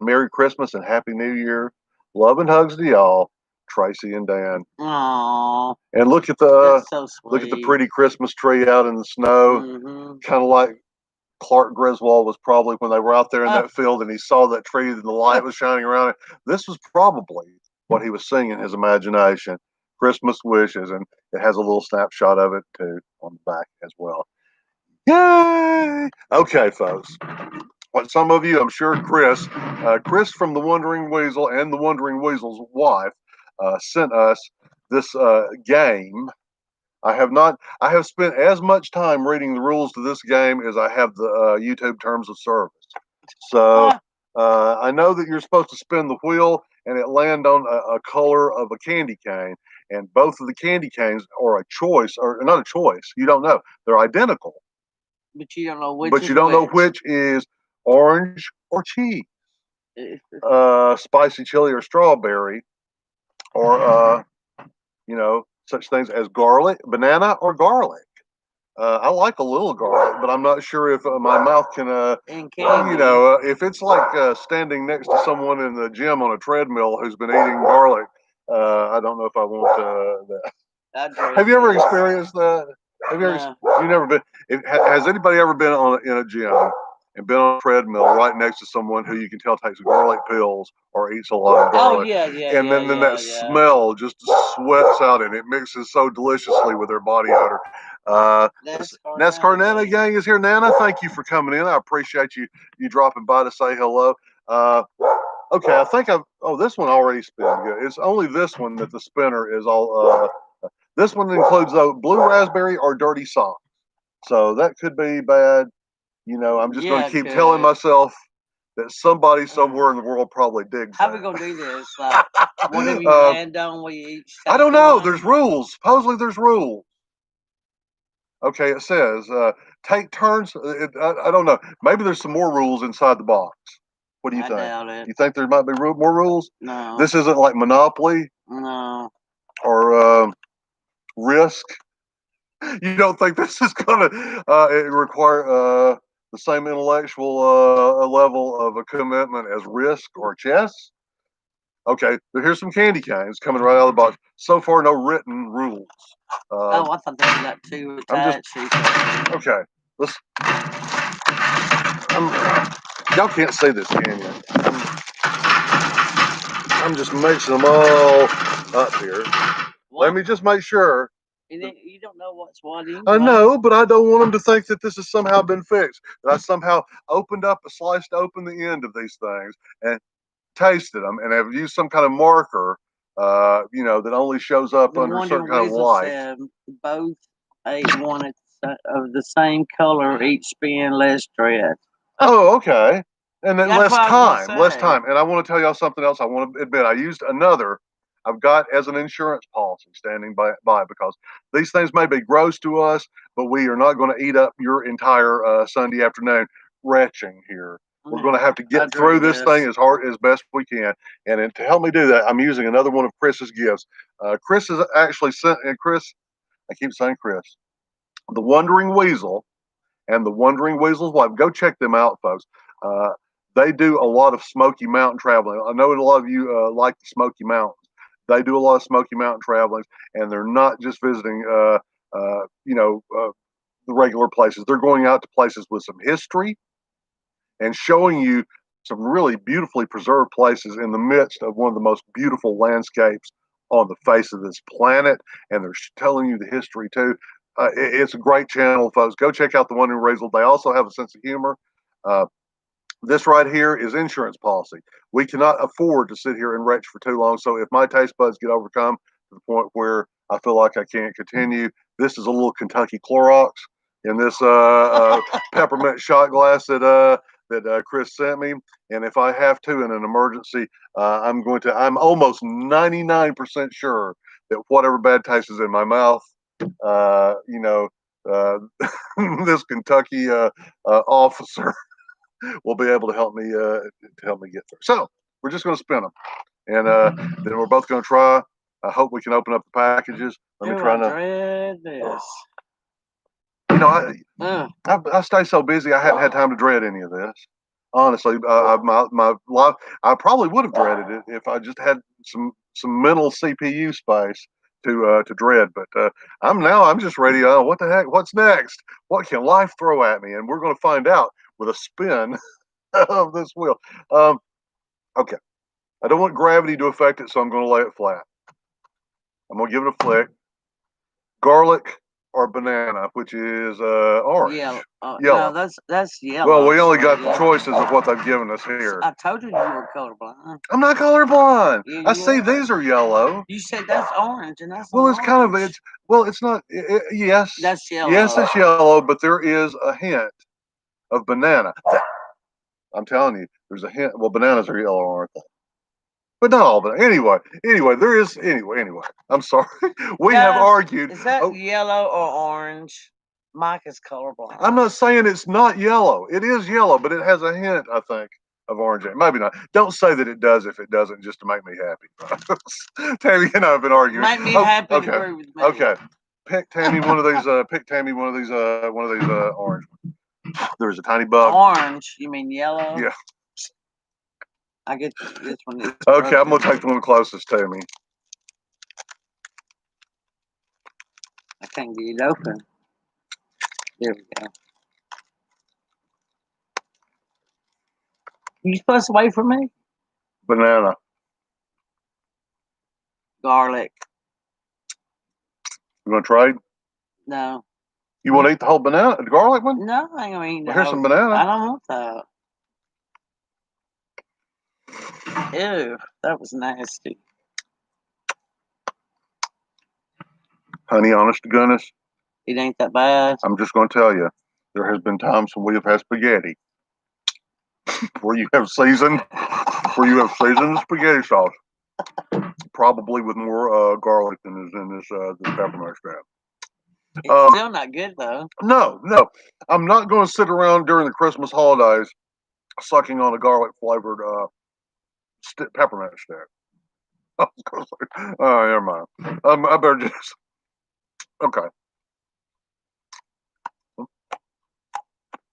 Merry Christmas and Happy New Year. Love and hugs to y'all, Tracy and Dan. Aww. And look at the pretty Christmas tree out in the snow, kind of like Clark Griswold was probably when they were out there in that field and he saw that tree and the light was shining around it. This was probably what he was seeing in his imagination. Christmas wishes, and it has a little snapshot of it too on the back as well. Yay! Okay, folks. What some of you, I'm sure Chris from the Wandering Weasel and the Wandering Weasel's wife sent us this game. I have spent as much time reading the rules to this game as I have the YouTube terms of service. So I know that you're supposed to spin the wheel and it land on a color of a candy cane. And both of the candy canes are a choice, or not a choice. You don't know. They're identical. But you don't know which But you don't know which is orange or cheese, spicy chili or strawberry, or such things as garlic, banana, or garlic. I like a little garlic, but I'm not sure if my mouth can, if it's like standing next to someone in the gym on a treadmill who's been eating garlic. I don't know if I want that. Have you ever experienced that? Have you ever? You never been? Has anybody ever been in a gym and been on a treadmill right next to someone who you can tell takes garlic pills or eats a lot of garlic? And then that smell just sweats out and it mixes so deliciously with their body odor. NASCAR Nana gang is here. Nana, thank you for coming in. I appreciate you dropping by to say hello. Okay, I think this one already spun good. It's only this one that the spinner is all. This one includes blue raspberry or dirty socks. So that could be bad. I'm just going to keep telling myself that somebody somewhere in the world probably digs. How are we gonna do this? Like, whatever you land on, we each. I don't know. There's rules. Supposedly there's rules. Okay, it says take turns. I don't know. Maybe there's some more rules inside the box. What do you think? Doubt it. You think there might be more rules? No. This isn't like Monopoly. No. Or Risk. You don't think this is going to require the same intellectual level of a commitment as Risk or chess? Okay, but here's some candy canes coming right out of the box. So far, no written rules. I thought they got two attached. Okay, let's. Y'all can't see this, can you? I'm just mixing them all up here. What? Let me just make sure. You don't know what's what anyway. I know, but I don't want them to think that this has somehow been fixed. That I somehow sliced open the end of these things and tasted them and have used some kind of marker, that only shows up under a certain kind of light. Said both ate one of the same color, each spin, less dread. Oh, okay. And then less time. And I want to tell y'all something else. I want to admit I used another I've got as an insurance policy standing by because these things may be gross to us, but we are not going to eat up your entire Sunday afternoon retching here. We're going to have to get through this thing as best we can. And to help me do that, I'm using another one of Chris's gifts. Chris has actually sent, and Chris, I keep saying Chris, the Wandering Weasel and the Wandering Weasel's wife. Go check them out, folks. They do a lot of Smoky Mountain traveling. I know a lot of you like the Smoky Mountains. They do a lot of Smoky Mountain traveling, and they're not just visiting, the regular places. They're going out to places with some history and showing you some really beautifully preserved places in the midst of one of the most beautiful landscapes on the face of this planet. And they're telling you the history too. It's a great channel, folks. Go check out the Wandering Weasel. They also have a sense of humor. This right here is insurance policy. We cannot afford to sit here and retch for too long. So if my taste buds get overcome to the point where I feel like I can't continue, this is a little Kentucky Clorox in this peppermint shot glass that that Chris sent me, and if I have to in an emergency, I'm almost 99% sure that whatever bad taste is in my mouth, you know, this Kentucky officer will be able to help me get through. So we're just going to spin them, and then we're both going to try. I hope we can open up the packages. Let me try I dread this. You know, I stay so busy. I hadn't had time to dread any of this. Honestly, my life, I probably would have dreaded it if I just had some mental CPU space to dread. But I'm just ready. What the heck? What's next? What can life throw at me? And we're going to find out with a spin of this wheel. Okay, I don't want gravity to affect it, so I'm going to lay it flat. I'm going to give it a flick. Garlic or banana, which is orange. Yellow. Yellow. No, that's yellow. Well, we only got the choices of what they've given us here. I told you were colorblind. I'm not colorblind. Yeah, I see these are yellow. You said that's orange, and that's well, it's orange. kind of it's not. Yes, that's yellow. Yes, it's yellow, but there is a hint of banana. I'm telling you, there's a hint. Well, bananas are yellow, aren't they? But not all. But anyway, there is anyway. I'm sorry. We have argued. Is that yellow or orange? Mike is colorblind. I'm not saying it's not yellow. It is yellow, but it has a hint, I think, of orange. Maybe not. Don't say that it does if it doesn't, just to make me happy. Tammy and I have been arguing. Make me happy and agree with me. Okay. Pick Tammy one of these. Pick Tammy one of these orange ones. There's a tiny bug. Orange? You mean yellow? Yeah. I get this one. Okay, I'm gonna take the one closest to me. I can't get it open. There we go. You supposed to wait for me? Banana. Garlic. You gonna trade? No. You want to eat the whole banana, the garlic one? No, I ain't gonna eat. Here's some banana. I don't want that. Ew, that was nasty. Honey, honest to goodness, it ain't that bad. I'm just going to tell you, there has been times when we have had spaghetti where you have seasoned the spaghetti sauce, probably with more garlic than is in this peppermint strap. It's still not good though. No, I'm not going to sit around during the Christmas holidays sucking on a garlic flavored peppermint stick. Oh, never mind. I better just. Okay.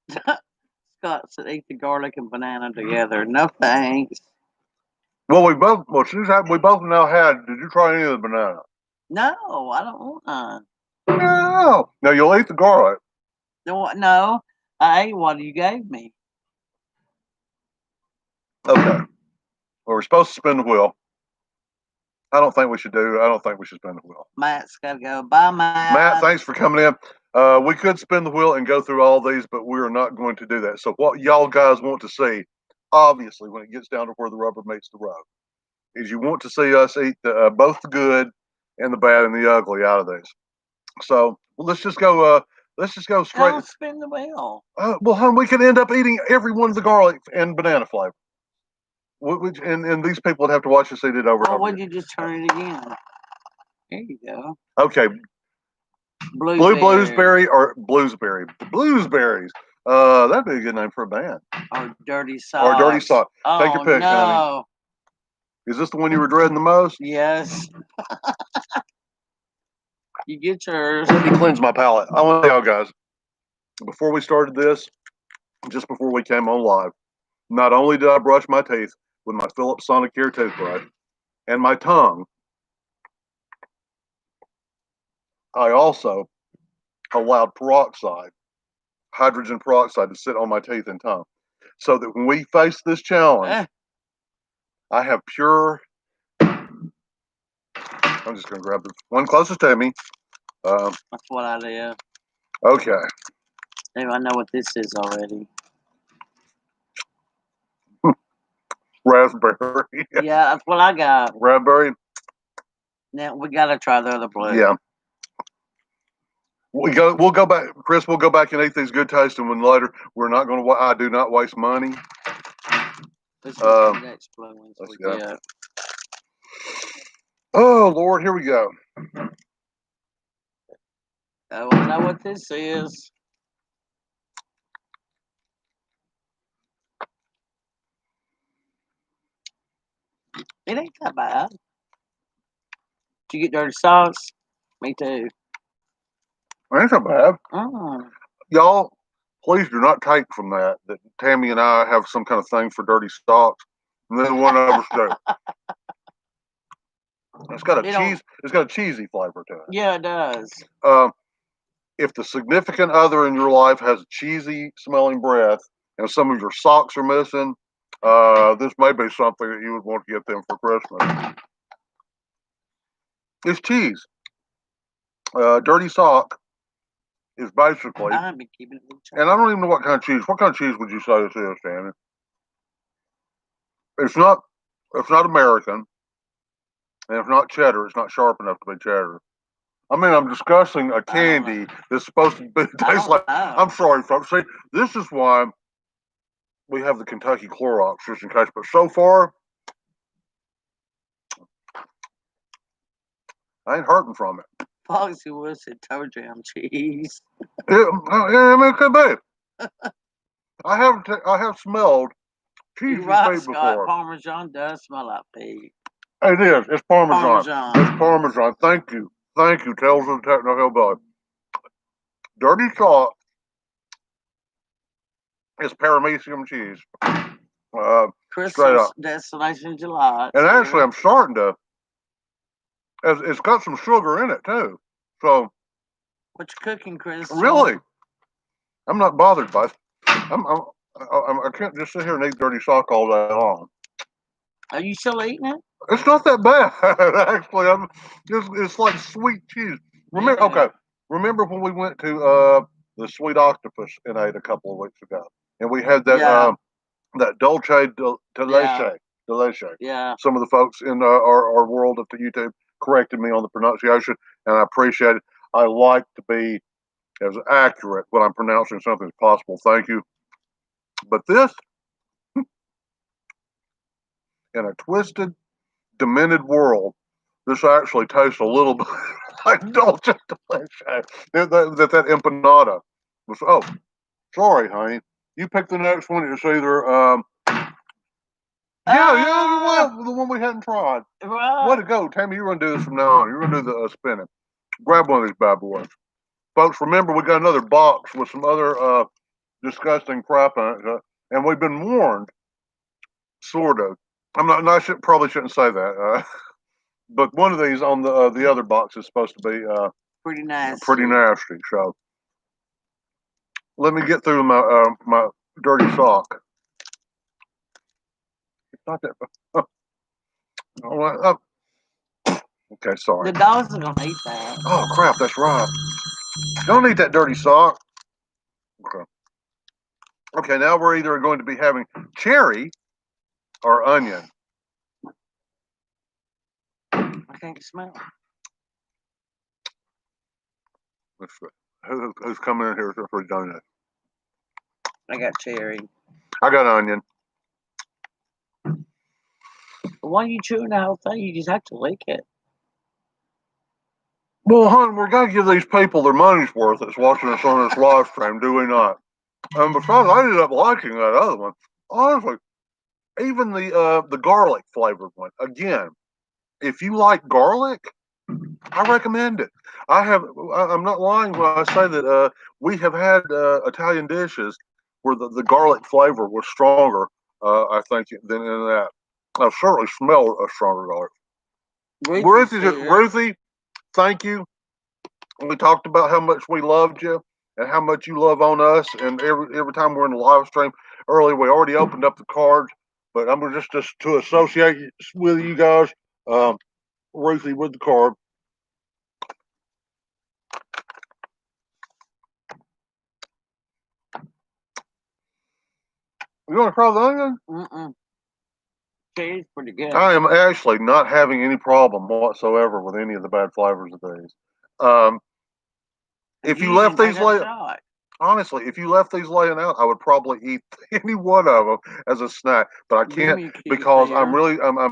Scott said eat the garlic and banana together. No thanks. Well, we both now had. Did you try any of the banana? No, I don't want none. No. Now you'll eat the garlic. No, I ate what you gave me. Okay. Well, we're supposed to spin the wheel. I don't think we should spin the wheel. Matt's got to go. Bye, Matt. Matt, thanks for coming in. We could spin the wheel and go through all these, but we are not going to do that. So what y'all guys want to see, obviously, when it gets down to where the rubber meets the road, is you want to see us eat both the good and the bad and the ugly out of these. So let's just go. Straight. Don't spin the wheel. Well, hon, we can end up eating every one of the garlic and banana flavor. And these people would have to watch us eat it over. Well, would you just turn it again? There you go. Okay. Blueberry or bluesberry. Bluesberries. That'd be a good name for a band. Or dirty socks. Oh, take your pick, honey. Is this the one you were dreading the most? Yes. You get yours. Let me cleanse my palate. I want to tell you guys, before we started this, just before we came on live, not only did I brush my teeth with my Philips Sonicare toothbrush and my tongue, I also allowed hydrogen peroxide, to sit on my teeth and tongue, so that when we face this challenge, I have pure. I'm just going to grab the one closest to me. That's what I did. Okay. Maybe I know what this is already. Raspberry. Yeah, that's what I got. Raspberry. Now we got to try the other blue. Yeah. We'll go back, Chris. We'll go back and eat these good tasting one later. We're not going to. I do not waste money. Let's go. Oh Lord, here we go. I don't know what this is. It ain't that bad. Did you get dirty socks? Me too. Ain't so bad. Mm. Y'all, please do not take from that Tammy and I have some kind of thing for dirty socks. Neither one of us do. It's got a cheesy flavor to it. Yeah, it does. If the significant other in your life has a cheesy smelling breath and some of your socks are missing, this may be something that you would want to get them for Christmas. It's cheese. Dirty sock is basically, I've been keeping it. and I don't even know what kind of cheese. What kind of cheese would you say this is, Danny? It's not American, and it's not cheddar. It's not sharp enough to be cheddar. I mean, I'm discussing a candy that's supposed to be taste like. I'm sorry, folks. See, this is why we have the Kentucky Clorox, just in case. But so far, I ain't hurting from it. Foxy was said toe jam cheese. It could be. I have smelled cheese feet before. Parmesan does smell like pig. It is. It's Parmesan. It's Parmesan. Thank you. Tales of the Techno Hillbilly. Dirty sock is paramecium cheese. Christmas Destination July. And actually, I'm starting to. It's got some sugar in it too. So. What you cooking, Chris? Really? I'm not bothered by it. I can't just sit here and eat dirty sock all day long. Are you still eating it? It's not that bad, actually. It's like sweet cheese. Remember when we went to the Sweet Octopus and ate a couple of weeks ago, and we had that that dulce de leche. Yeah. Some of the folks in our world of the YouTube corrected me on the pronunciation, and I appreciate it. I like to be as accurate when I'm pronouncing something as possible. Thank you. But this, in a twisted, demented world, this actually tastes a little bit like dulce de leche. That empanada was. Oh, sorry, honey. You pick the next one. It's either the one we hadn't tried. Right. Way to go, Tammy. You're gonna do this from now on. You're gonna do the spinning. Grab one of these bad boys, folks. Remember, we got another box with some other disgusting crap in it, and we've been warned, sort of. I'm not. I probably shouldn't say that. But one of these on the other box is supposed to be pretty nasty. So let me get through my dirty sock. It's not that. Okay, sorry. The dogs are gonna eat that. Oh crap! That's right. Don't eat that dirty sock. Okay. Okay, now we're either going to be having cherry or onion. I can't smell. Who's coming in here for a donut? I got cherry. I got onion. Why are you chewing the whole thing? You just have to lick it. Well, hon, we're gonna give these people their money's worth that's watching us on this live stream, do we not? And besides, I ended up liking that other one. Honestly, even the garlic flavored one. Again, if you like garlic, I recommend it. I'm not lying when I say that we have had Italian dishes where the garlic flavor was stronger, I think, than in that. I've certainly smelled a stronger garlic. Ruthie, thank you. We talked about how much we loved you and how much you love on us. And every time we're in the live stream earlier, we already opened up the cards, but I'm just to associate with you guys, Ruthie, with the card. You want to try the onion? Mm-mm. It's pretty good. I am actually not having any problem whatsoever with any of the bad flavors of these. If you left these honestly, if you left these laying out, I would probably eat any one of them as a snack. But I can't because I'm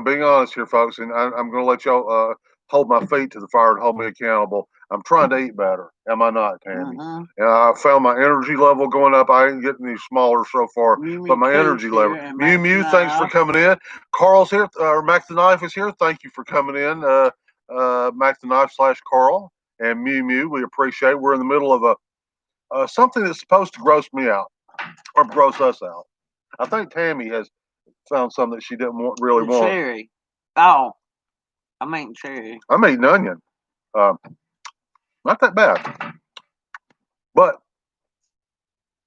being honest here, folks, and I'm going to let y'all hold my feet to the fire and hold me accountable. I'm trying to eat better. Am I not, Tammy? I found my energy level going up. I ain't getting any smaller so far, but my energy level. Mew Mew, thanks for coming in. Carl's here, or Mac the Knife is here. Thank you for coming in, Mac the Knife / Carl and Mew Mew. We appreciate it. We're in the middle of something that's supposed to gross me out or gross us out. I think Tammy has found something that she didn't really want. Cherry. Oh, I'm eating cherry. I'm eating onion. Not that bad. But,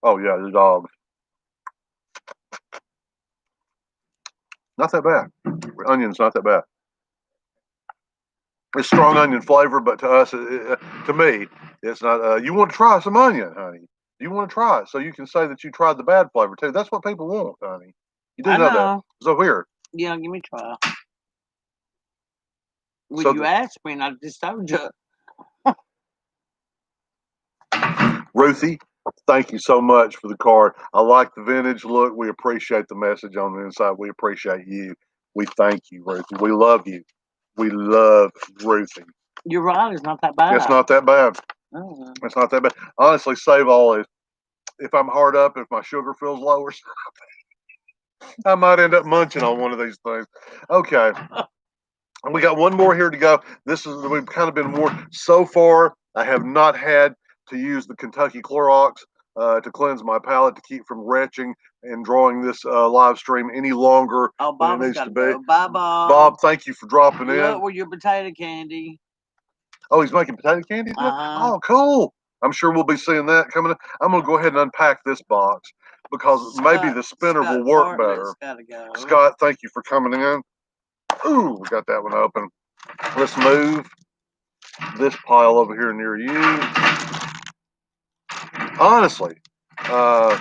oh yeah, the dogs. Not that bad. Onion's not that bad. It's strong onion flavor, but to us, to me, it's not. You want to try some onion, honey? You want to try it so you can say that you tried the bad flavor too. That's what people want, honey. You do know that. So weird. Yeah, give me a try. Well, you asked me, and I just told you. Ruthie, thank you so much for the card. I like the vintage look. We appreciate the message on the inside. We appreciate you. We thank you, Ruthie. We love you. We love Ruthie. You're right. It's not that bad. It's not that bad. It's not that bad. Honestly, save all is. If I'm hard up, if my sugar feels low or something, I might end up munching on one of these things. Okay. We got one more here to go. We've kind of been more so far. I have not had to use the Kentucky Clorox to cleanse my palate to keep from retching and drawing this live stream any longer than it needs to be. Bye, Bob. Bob, thank you for dropping in. Look with your potato candy. Oh, he's making potato candy? Oh, cool. I'm sure we'll be seeing that coming up. I'm going to go ahead and unpack this box because maybe the spinner will work better. Scott, thank you for coming in. Ooh, we got that one open. Let's move this pile over here near you. Honestly, so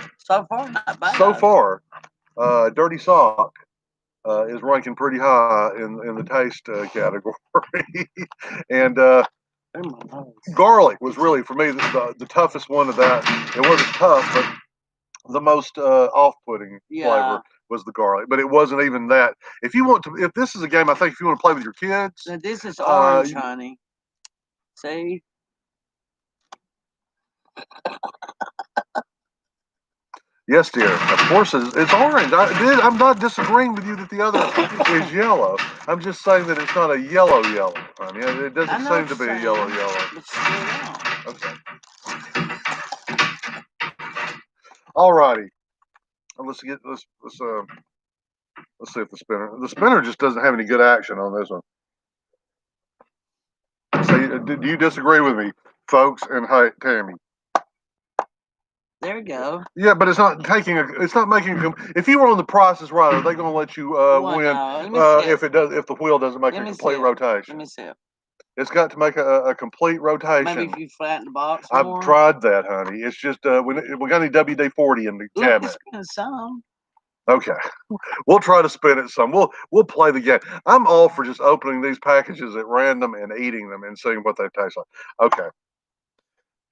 far, not bad. So far, Dirty Sock is ranking pretty high in the taste category. And garlic was really, for me, the toughest one of that. It wasn't tough, but the most off-putting flavor was the garlic. But it wasn't even that. If this is a game, I think if you want to play with your kids. Now, this is orange, honey. See? Yes, dear. Of course, it's orange. I'm not disagreeing with you that the other is yellow. I'm just saying that it's not a yellow. I mean, it doesn't seem to be a yellow. Okay. All righty. Let's see if the spinner just doesn't have any good action on this one. So, do you disagree with me, folks? And hey, Tammy. There you go. Yeah, but it's not making. If you were on the Price is Right, are they going to let you win if the wheel doesn't make a complete rotation? Let me see it. It's got to make a complete rotation. Maybe if you flatten the box more. I've tried that, honey. It's just we got any WD-40 in the cabinet. It's some. Okay, we'll try to spin it some. We'll play the game. I'm all for just opening these packages at random and eating them and seeing what they taste like. Okay.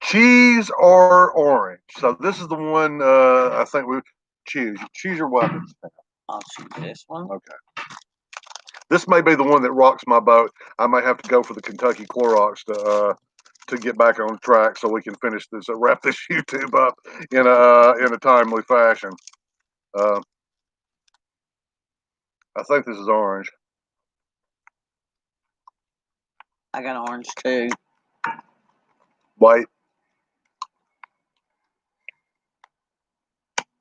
Cheese or orange? So this is the one I think we choose. Choose your weapons. I'll choose this one. Okay. This may be the one that rocks my boat. I may have to go for the Kentucky Clorox to get back on track so we can finish this, wrap this YouTube up in a timely fashion. I think this is orange. I got orange too. White.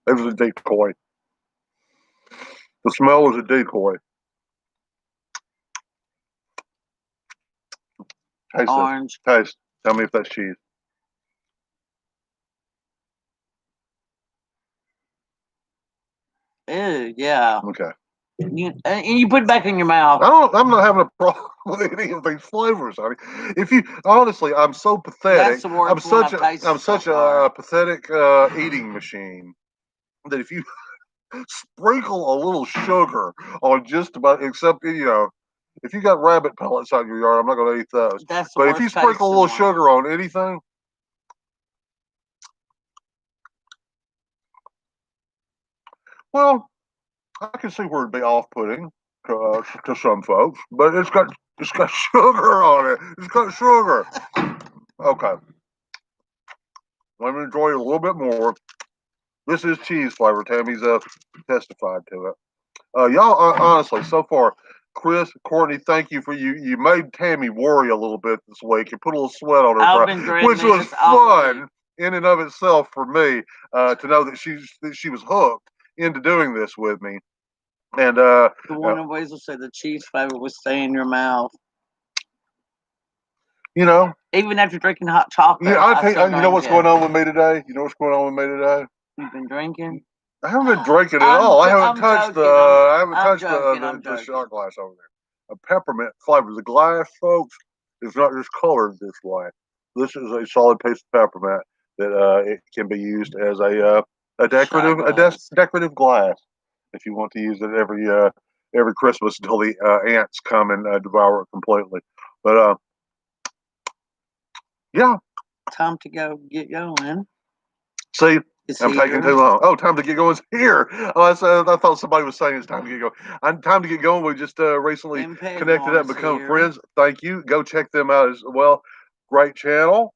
It was a decoy. The smell was a decoy. Taste orange. Taste. Tell me if that's cheese. Ew, yeah. Okay. And you put it back in your mouth. I'm not having a problem with any of these flavors, honey. Honestly, I'm so pathetic. That's the worst I'm such a pathetic eating machine that if you sprinkle a little sugar on just about, except if you got rabbit pellets out in your yard, I'm not going to eat those. But if you sprinkle a little sugar on anything, Well, I can see where it'd be off-putting to some folks, but it's got sugar on it. It's got sugar. Okay, let me enjoy it a little bit more. This is cheese flavor. Tammy's testified to it. Y'all, honestly, so far, Chris, Courtney, thank you for you. You made Tammy worry a little bit this week. You put a little sweat on her brow, which was fun in and of itself for me to know that she was hooked into doing this with me. And the one of ways will say the cheese flavor will stay in your mouth. You know, even after drinking hot chocolate. Yeah, you know what's going on with me today? You know what's going on with me today? You've been drinking? I haven't been drinking at all. I haven't touched the shot glass over there. A peppermint flavor. The glass, folks, is not just colored this way. This is a solid piece of peppermint that it can be used as a decorative glass if you want to use it every Christmas until the ants come and devour it completely. But yeah, time to go get going. See, I'm taking too long. Oh, time to get going is here. Oh, I thought somebody was saying it's time to get going. Time to get going. We just recently connected up and become friends. Thank you. Go check them out as well. Great channel.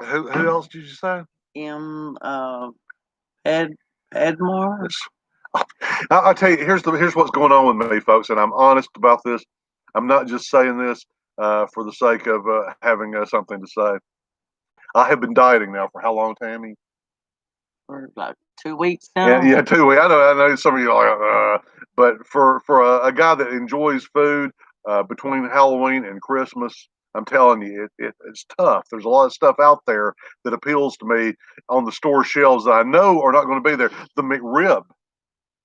Who else did you say? Edmore. I'll tell you. Here's what's going on with me, folks, and I'm honest about this. I'm not just saying this for the sake of having something to say. I have been dieting now for how long, Tammy? For like 2 weeks now. Yeah, 2 weeks. I know some of you are like, but for a guy that enjoys food between Halloween and Christmas, I'm telling you, it's tough. There's a lot of stuff out there that appeals to me on the store shelves that I know are not going to be there. The McRib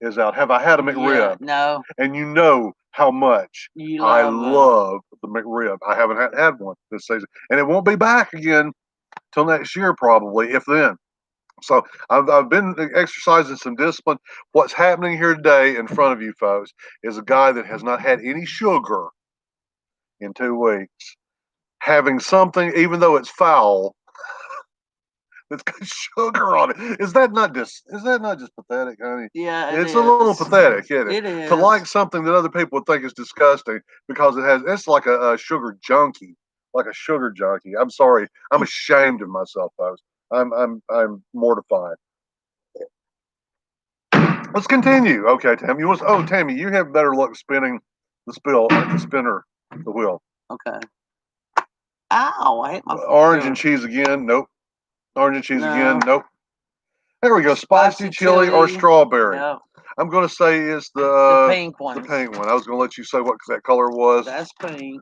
is out. Have I had a McRib? Yeah, no. And you know how much I love the McRib. I haven't had one this season, and it won't be back again till next year probably, if then. So I've been exercising some discipline. What's happening here today in front of you folks is a guy that has not had any sugar in 2 weeks, having something, even though it's foul, that's got sugar on it. Is that not just pathetic, honey? Yeah, it's a little pathetic, isn't it? It is. To like something that other people would think is disgusting because it's like a sugar junkie, like a sugar junkie. I'm sorry, I'm ashamed of myself, folks. I'm mortified. Let's continue. Okay, Tammy. Tammy, you have better luck spinning the wheel. Okay. Ow! I hit my Orange and cheese again. Nope. Orange and cheese again. Nope. There we go. Spicy chili or strawberry. Yep. I'm going to say it's the pink one. The pink one. I was going to let you say what that color was. That's pink.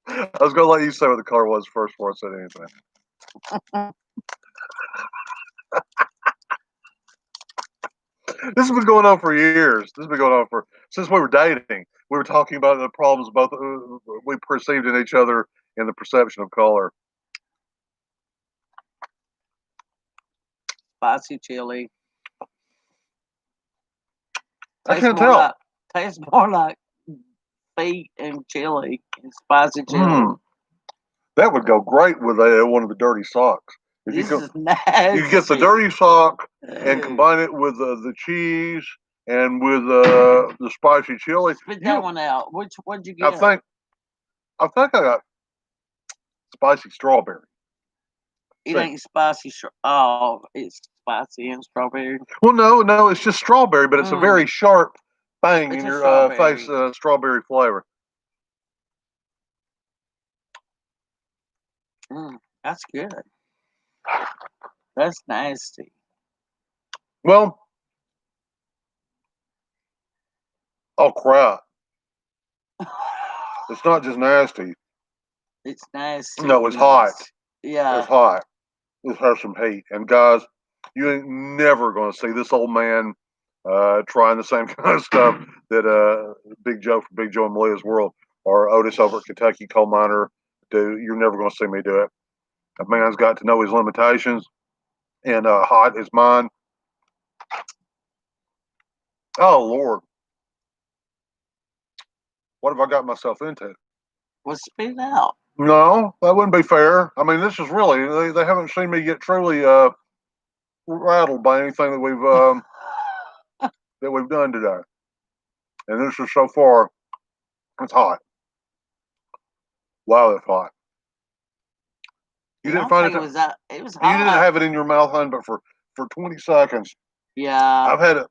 I was going to let you say what the color was first before I said anything. This has been going on for years. This has been going on since we were dating. We were talking about the problems both we perceived in each other in the perception of color. Spicy chili. I can't tell. Tastes more like feet and chili and spicy chili. That would go great with one of the dirty socks. This is nasty. You get the dirty sock and combine it with the cheese and with the spicy chili. Spit that one out. What'd you get? I think I got spicy strawberry. It ain't spicy. It's spicy and strawberry. Well, no, it's just strawberry, but it's a very sharp bang in your face. Strawberry flavor. That's good. That's nasty. Well, oh crap! It's not just nasty. It's nasty. No, it's hot. Yeah, it's hot. It has some heat, and guys, you ain't never going to see this old man trying the same kind of stuff that Big Joe from Big Joe and Malia's World or Otis over at Kentucky Coal Miner do. You're never going to see me do it. A man's got to know his limitations, and hot is mine. Oh Lord, what have I got myself into? Well, spit it out. No, that wouldn't be fair. I mean, this is really they haven't seen me get truly rattled by anything that we've done today. And this is so far, it's hot. Wow, it's hot. You didn't find it. It was hot. You didn't have it in your mouth, hon, but for 20 seconds. Yeah. I've had it.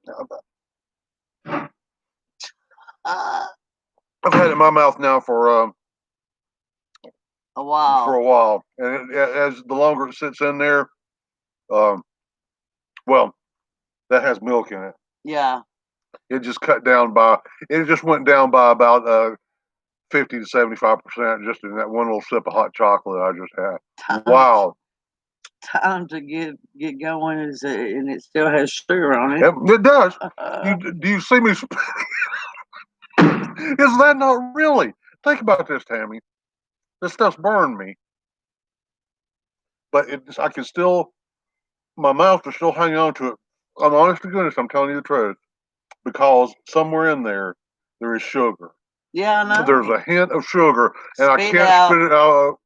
I've had it in my mouth now for a while. For a while, and as the longer it sits in there, well, that has milk in it. Yeah. It just cut down by. It just went down by about 50 to 75% just in that one little sip of hot chocolate I just had. Wow. Time to get going and it still has sugar on it. It does. Do you see me? Is that not really? Think about this, Tammy. This stuff's burned me, but I can still. My mouth is still hanging on to it. I'm honest to goodness, I'm telling you the truth, because somewhere in there is sugar. Yeah, I know. There's a hint of sugar, and I can't spit it out.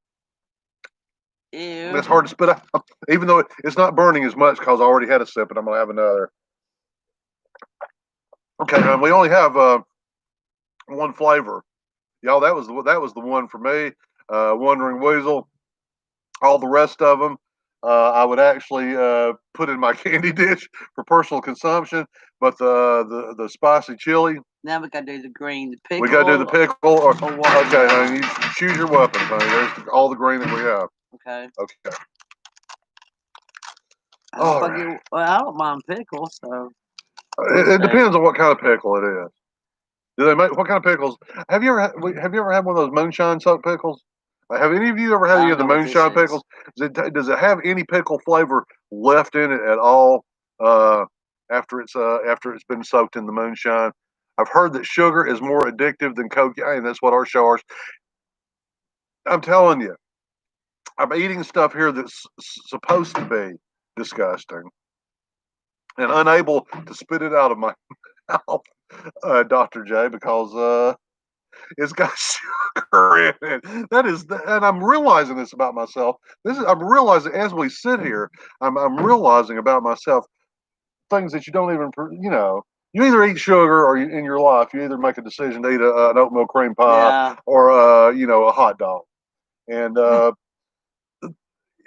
Ew. It's hard to spit out, even though it's not burning as much because I already had a sip, and I'm gonna have another. Okay, and we only have one flavor. Y'all, that was the one for me. Wandering Weasel. All the rest of them, I would actually put in my candy dish for personal consumption. But the spicy chili. Now we gotta do the green, the pickle. We gotta do the pickle. Or okay, honey, you choose your weapons, honey. There's all the green that we have. Okay. Okay. Well, I don't mind pickles, so. It depends on what kind of pickle it is. Do they make what kind of pickles? Have you ever had one of those moonshine soaked pickles? Have any of you ever had any of the moonshine pickles? Does it have any pickle flavor left in it at all after it's been soaked in the moonshine? I've heard that sugar is more addictive than cocaine. That's what our show is. I'm telling you, I'm eating stuff here that's supposed to be disgusting and unable to spit it out of my mouth, Dr. J, because it's got sugar in it. And I'm realizing this about myself. I'm realizing as we sit here, I'm realizing about myself things that you don't even, you either eat sugar or in your life, you either make a decision to eat an oatmeal cream pie or, a hot dog. And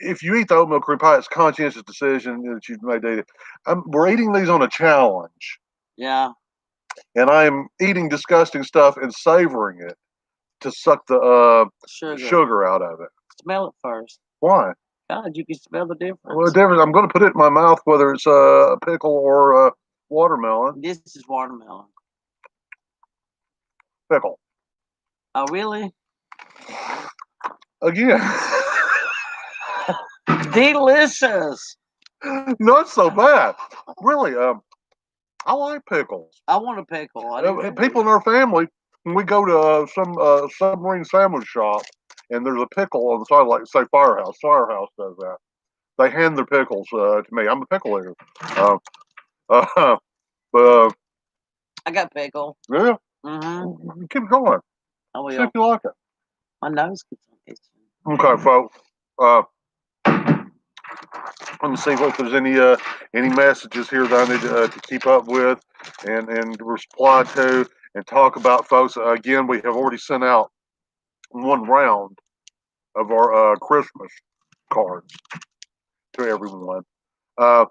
if you eat the oatmeal cream pie, it's a conscientious decision that you've made to eat it. We're eating these on a challenge. Yeah. And I am eating disgusting stuff and savoring it to suck the sugar out of it. Smell it first. Why? God, you can smell the difference. Well, the difference. I'm going to put it in my mouth, whether it's a pickle or a watermelon. This is watermelon. Pickle. Oh, really? Again. Delicious. Not so bad. Really, I like pickles. I want a pickle. People in our family, when we go to some submarine sandwich shop, and there's a pickle on the side, like say Firehouse. Firehouse does that. They hand their pickles to me. I'm a pickle eater. But I got pickle. Yeah. Mm-hmm. Keep going. I will. See if you like it. My nose gets itching. Okay, folks. Let me see if there's any messages here that I need to keep up with and reply to and talk about, folks. Again, we have already sent out one round of our Christmas cards to everyone, and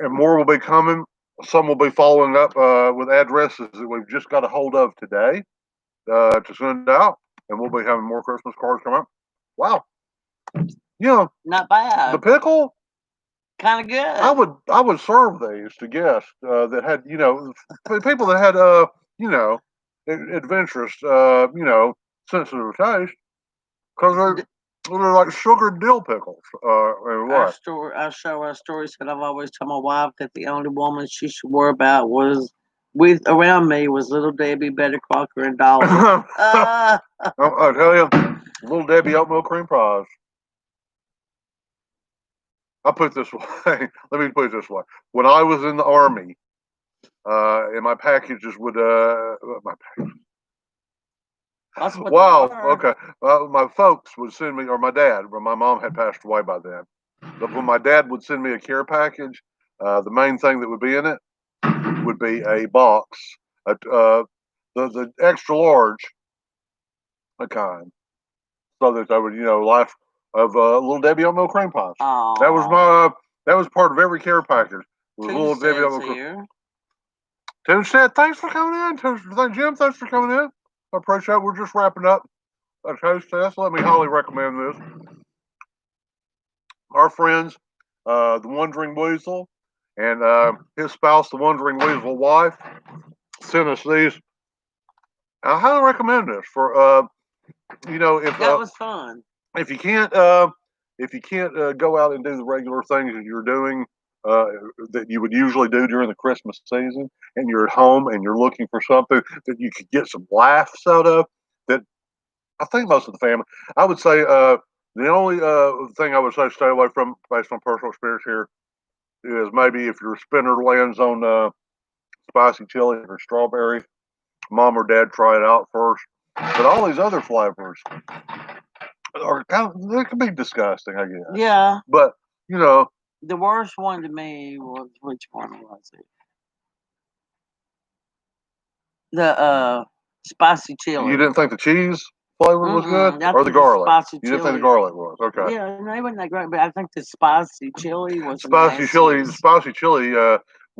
more will be coming. Some will be following up with addresses that we've just got a hold of today to send out, and we'll be having more Christmas cards come up. Wow, not bad. The pickle. Kind of good. I would serve these to guests that had people that had adventurous sensitive taste, because they're like sugar dill pickles. Our stories that I've always told my wife that the only woman she should worry about was around me was Little Debbie, Betty Crocker, and Dolly. I tell you, Little Debbie oatmeal cream pies. I'll put it this way. Let me put it this way. When I was in the Army, and my packages would wow. Okay. My folks would send me, or my dad, but my mom had passed away by then. But when my dad would send me a care package, the main thing that would be in it would be a box, the extra large kind, so that I would, life of Little Debbie oatmeal cream pies. That was that was part of every care package. Was Little Debbie oatmeal cream. Tim said, "Thanks for coming in." Jim, thanks for coming in. I appreciate it. We're just wrapping up a toast test. Let me highly recommend this. Our friends, the Wandering Weasel, and his spouse, the Wandering Weasel wife, sent us these. I highly recommend this for if that was fun. If you can't go out and do the regular things that you're doing that you would usually do during the Christmas season, and you're at home and you're looking for something that you could get some laughs out of, that I think most of the family, I would say the only thing I would say stay away from based on personal experience here is maybe if your spinner lands on spicy chili or strawberry, mom or dad try it out first. But all these other flavors are they can be disgusting, I guess. Yeah. But the worst one to me was, which one was it? The spicy chili. You didn't think the cheese flavor was good, or the garlic? You didn't think the garlic was okay? Yeah, no, it wasn't that great, but I think the spicy chili was spicy chili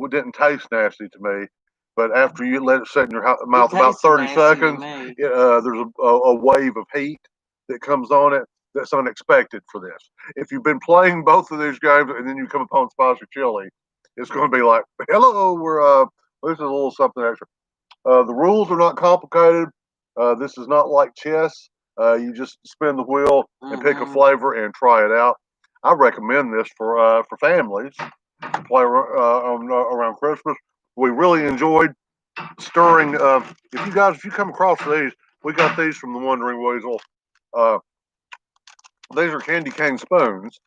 didn't taste nasty to me. But after you let it sit in your mouth about 30 seconds, there's a wave of heat that comes on it that's unexpected for this. If you've been playing both of these games and then you come upon spicy chili, it's going to be like, hello, this is a little something extra. The rules are not complicated. This is not like chess. You just spin the wheel and pick a flavor and try it out. I recommend this for families to play around Christmas. We really enjoyed stirring. If you come across these, we got these from the Wandering Weasel. These are candy cane spoons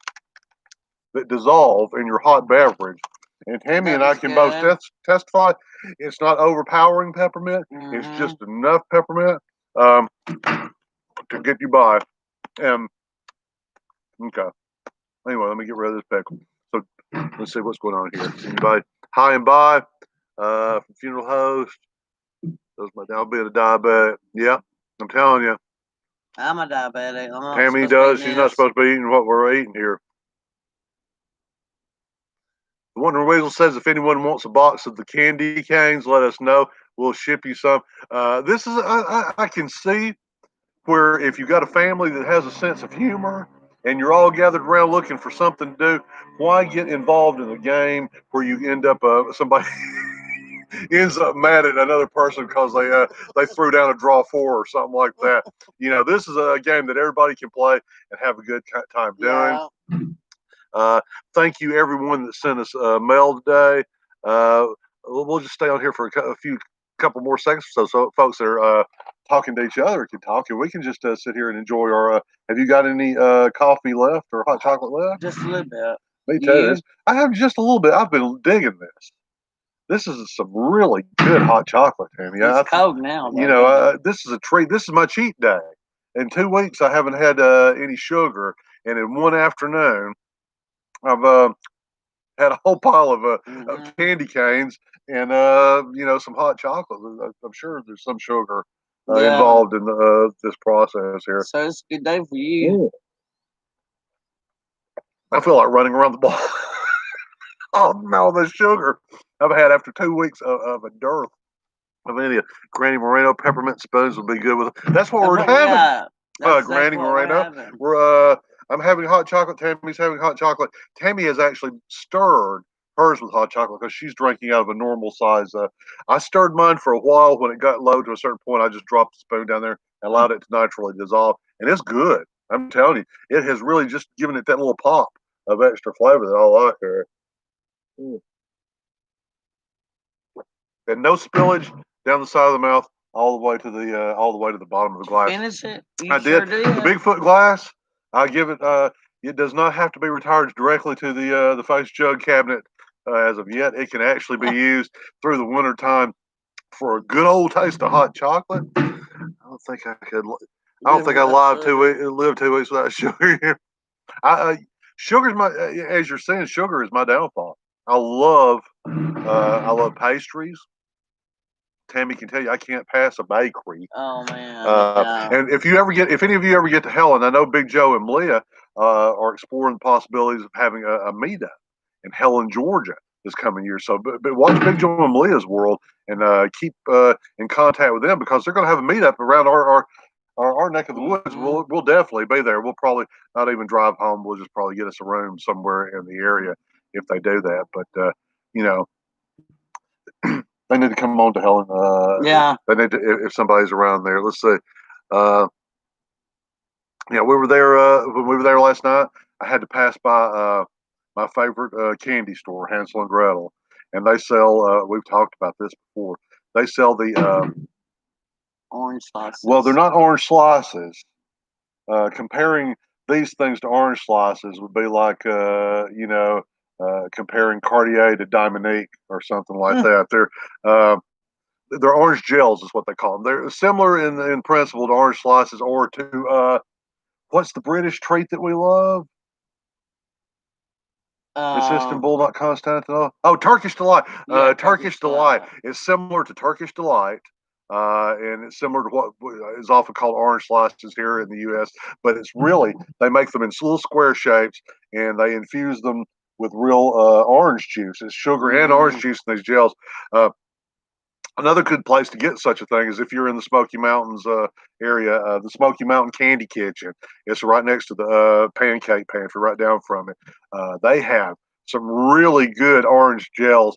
that dissolve in your hot beverage. And Tammy and I can both testify it's not overpowering peppermint. It's just enough peppermint to get you by. Okay. Anyway, let me get rid of this pickle. So let's see what's going on here. Anybody? Hi and bye. Funeral host. Does my dad being a diabetic? Yep. I'm telling you. I'm a diabetic. Tammy does. She's not supposed to be eating what we're eating here. The Wonder Weasel says if anyone wants a box of the candy canes, let us know. We'll ship you some. This is I can see where if you got a family that has a sense of humor and you're all gathered around looking for something to do, why get involved in a game where you end up somebody ends up mad at another person because they threw down a draw 4 or something like that. This is a game that everybody can play and have a good time doing. Thank you everyone that sent us mail today. We'll just stay on here for a couple more seconds so folks that are talking to each other can talk, and we can just sit here and enjoy our. Have you got any coffee left or hot chocolate left? Just a little bit. Me too. I have just a little bit. I've been digging this. This is some really good hot chocolate, Tammy. It's cold now. This is a treat. This is my cheat day. In 2 weeks, I haven't had any sugar, and in one afternoon, I've had a whole pile of candy canes and some hot chocolate. I'm sure there's some sugar involved in this process here. So it's a good day for you. I feel like running around the block. Oh no, the sugar I've had after 2 weeks of a dearth of any Granny Moreno peppermint spoons would be good with it. That's what we're having. Granny Moreno. I'm having hot chocolate. Tammy's having hot chocolate. Tammy has actually stirred hers with hot chocolate because she's drinking out of a normal size. I stirred mine for a while. When it got low to a certain point, I just dropped the spoon down there and allowed it to naturally dissolve. And it's good. I'm telling you, it has really just given it that little pop of extra flavor that I like here. And no spillage down the side of the mouth, all the way to the bottom of the glass. Finish it. I did. The Bigfoot glass. I give it. It does not have to be retired directly to the face jug cabinet as of yet. It can actually be used through the winter time for a good old taste of hot chocolate. I don't think I could. I don't think I live 2 weeks without sugar. Sugar's my, as you're saying, sugar is my downfall. I love pastries. Tammy can tell you I can't pass a bakery. Oh man, yeah. And if any of you ever get to Helen, I know Big Joe and Leah are exploring the possibilities of having a meetup in Helen, Georgia this coming year. So, but watch Big Joe and Leah's world and keep in contact with them because they're going to have a meetup around our neck of the woods. We'll definitely be there. We'll probably not even drive home. We'll just probably get us a room somewhere in the area if they do that. But you know, they need to come on to Helen. Yeah. They need to if somebody's around there. Let's see. Uh, yeah, we were there when we were there last night. I had to pass by my favorite candy store, Hansel and Gretel, and they sell. We've talked about this before. They sell the orange slices. Well, they're not orange slices. Comparing these things to orange slices would be like comparing Cartier to Dominique or something like that. They're orange gels, is what they call them. They're similar in principle to orange slices or to what's the British treat that we love? It's Istanbul, not Constantinople. Oh, Turkish Delight. Turkish Delight is similar to Turkish Delight, and it's similar to what is often called orange slices here in the U.S. But it's really, they make them in little square shapes, and they infuse them with real orange juice. It's sugar and orange juice in these gels. Another good place to get such a thing is if you're in the Smoky Mountains area, the Smoky Mountain Candy Kitchen. It's right next to the Pancake Pantry, right down from it. They have some really good orange gels.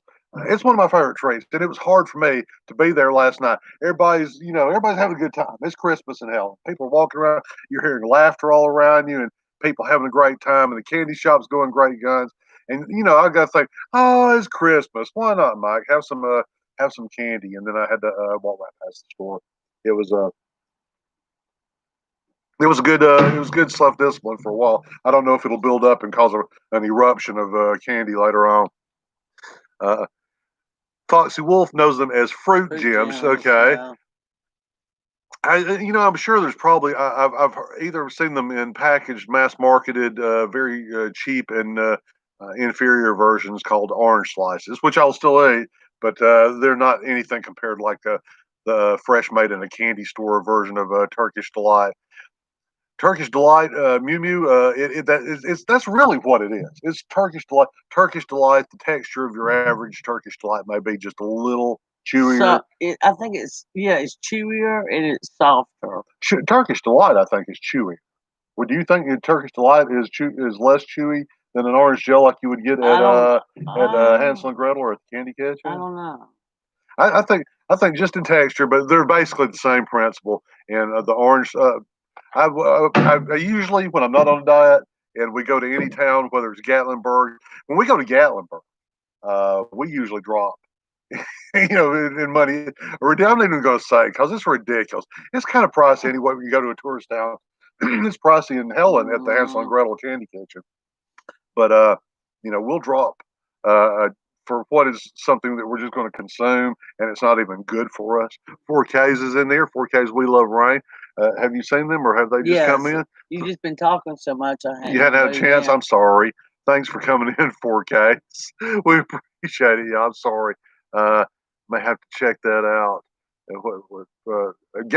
It's one of my favorite treats, and it was hard for me to be there last night. Everybody's having a good time. It's Christmas in hell. People are walking around. You're hearing laughter all around you, and people having a great time, and the candy shop's going great guns. And I got to think, oh, it's Christmas. Why not, Mike? Have some candy, and then I had to walk right past the store. It was good self discipline for a while. I don't know if it'll build up and cause an eruption of candy later on. Foxy Wolf knows them as fruit gems. Okay. Yeah. I'm sure there's probably I've either seen them in packaged, mass marketed, very cheap and inferior versions called orange slices, which I'll still eat, but they're not anything compared to like the fresh made in a candy store version of Turkish Delight. Turkish Delight, Mew Mew, that's really what it is. It's Turkish Delight. Turkish Delight, the texture of your average Turkish Delight may be just a little chewier. I think it's chewier and it's softer. Turkish Delight, I think, is chewy. Well, do you think Turkish Delight is less chewy than an orange gel like you would get at Hansel and Gretel or at the Candy Kitchen? I don't know. I think just in texture, but they're basically the same principle. And the orange, I usually when I'm not on a diet and we go to any town, whether it's Gatlinburg, when we go to Gatlinburg, we usually drop. In money. Or I'm not even going to say because it's ridiculous. It's kind of pricey anyway when you go to a tourist town. It's pricey in Helen at the Hansel and Gretel Candy Kitchen. But we'll drop for what is something that we're just going to consume, and it's not even good for us. 4Ks is in there. 4Ks We Love Rain. Have you seen them, or have they just come in? You've just been talking so much. You hadn't had a chance. I'm sorry. Thanks for coming in, 4Ks. We appreciate it. Yeah, I'm sorry. May have to check that out.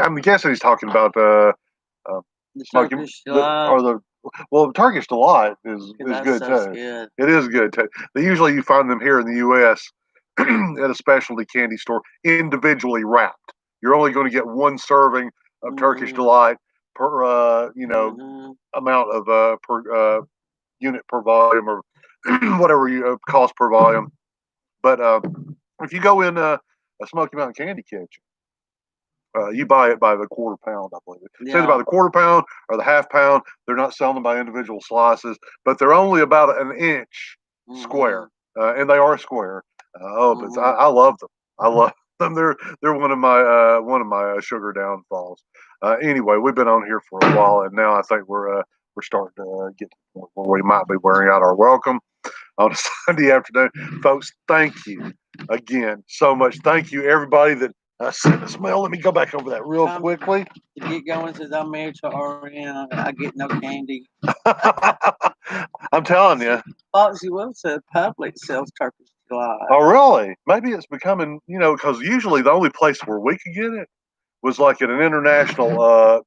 I'm guessing he's talking about the Turkish Delight. Well, Turkish Delight is good too. Good. It is good too. Usually you find them here in the U.S. at a specialty candy store, individually wrapped. You're only going to get one serving of Turkish Delight per amount of per unit per volume or whatever you cost per volume. But if you go in a Smoky Mountain Candy Kitchen, you buy it by the quarter pound, I believe. It's either by the quarter pound or the half pound. They're not selling them by individual slices, but they're only about an inch square, and they are square. But I love them. I love them. They're one of my sugar downfalls. Anyway, we've been on here for a while, and now I think we're starting to get to the point where we might be wearing out our welcome on a Sunday afternoon. Folks, thank you again so much. Thank you, everybody that sent us mail. Let me go back over that real quickly. To get going, since I'm married to RN, I get no candy. I'm I'm telling you. Foxy Will said Public sells Turkish delight. Oh, really? Maybe it's becoming, because usually the only place where we could get it was like at an international.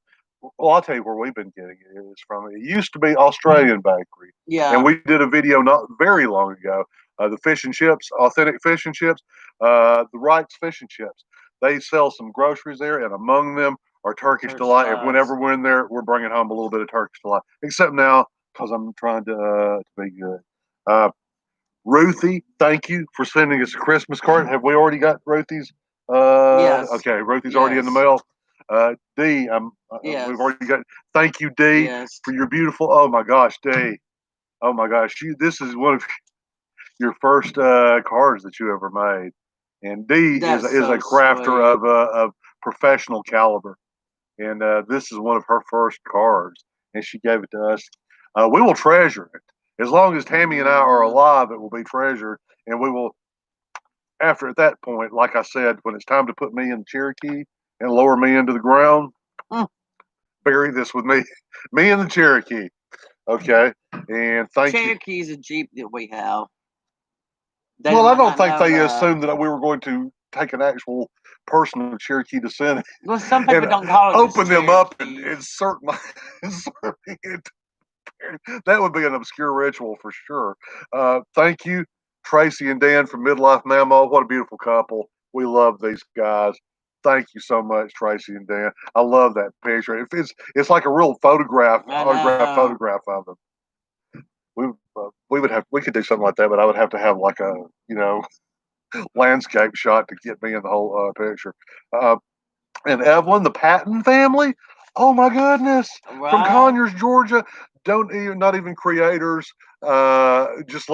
Well, I'll tell you where we've been getting it is from. It used to be Australian bakery. Yeah. And we did a video not very long ago. The fish and chips, authentic fish and chips, the Wright's fish and chips. They sell some groceries there, and among them are Turkish delight. And whenever we're in there, we're bringing home a little bit of Turkish delight. Except now, because I'm trying to be good. Ruthie, thank you for sending us a Christmas card. Have we already got Ruthie's? Yes. Okay, Ruthie's already in the mail. D, yes. We've already got. Thank you, D, for your beautiful. Oh my gosh, D. Oh my gosh, this is one of your first cards that you ever made, and D is a crafter of professional caliber, and this is one of her first cards, and she gave it to us. We will treasure it as long as Tammy and I are alive. It will be treasured, and we will. After at that point, like I said, when it's time to put me in the Cherokee and lower me into the ground, bury this with me in the Cherokee. Okay, and thank you. Cherokee is a Jeep that we have. Well, I don't think they assumed that we were going to take an actual person of Cherokee descent. Well, some people don't call it open them up and insert it. That would be an obscure ritual for sure. Thank you, Tracy and Dan from Midlife Mammo. What a beautiful couple. We love these guys. Thank you so much, Tracy and Dan. I love that picture. It's like a real autograph photograph of them. We could do something like that, but I would have to have like a landscape shot to get me in the whole picture. And Evelyn, the Patton family. Oh my goodness, from Conyers, Georgia. Not even creators. Just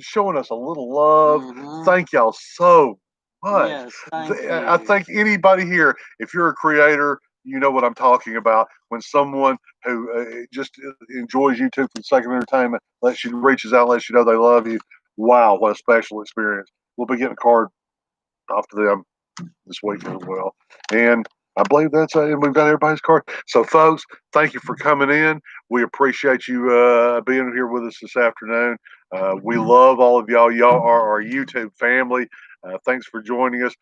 showing us a little love. Thank y'all so much. Yes, thank you. I think anybody here, if you're a creator, you know what I'm talking about. When someone who just enjoys YouTube for the sake of entertainment reaches out, lets you know they love you. Wow, what a special experience. We'll be getting a card off to them this week as well. And I believe that's it. And we've got everybody's card. So, folks, thank you for coming in. We appreciate you being here with us this afternoon. We love all of y'all. Y'all are our YouTube family. Thanks for joining us.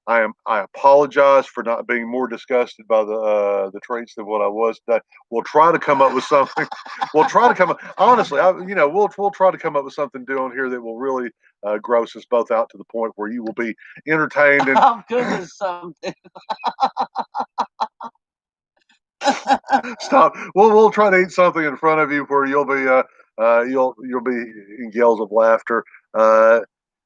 I apologize for not being more disgusted by the treats than what I was today. We'll try to come up with something. We'll try to come up. Honestly, we'll try to come up with something doing here that will really gross us both out to the point where you will be entertained. And I'm good with something. Stop. We'll try to eat something in front of you where you'll be you'll be in yells of laughter.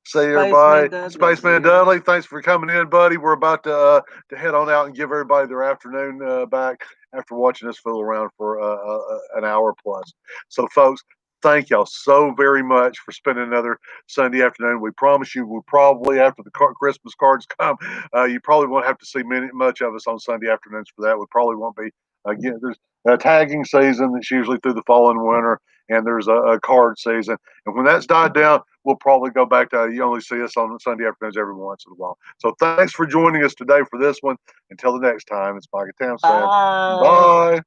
See everybody. Spaceman Dudley, thanks for coming in, buddy. We're about to head on out and give everybody their afternoon back after watching us fool around for an hour plus. So, folks, thank y'all so very much for spending another Sunday afternoon. We promise you, we'll probably, after the Christmas cards come, you probably won't have to see much of us on Sunday afternoons for that. We probably won't be. Again, there's a tagging season that's usually through the fall and winter, and there's a card season. And when that's died down, we'll probably go back to you only see us on Sunday afternoons every once in a while. So thanks for joining us today for this one. Until the next time, it's Mike Town saying bye.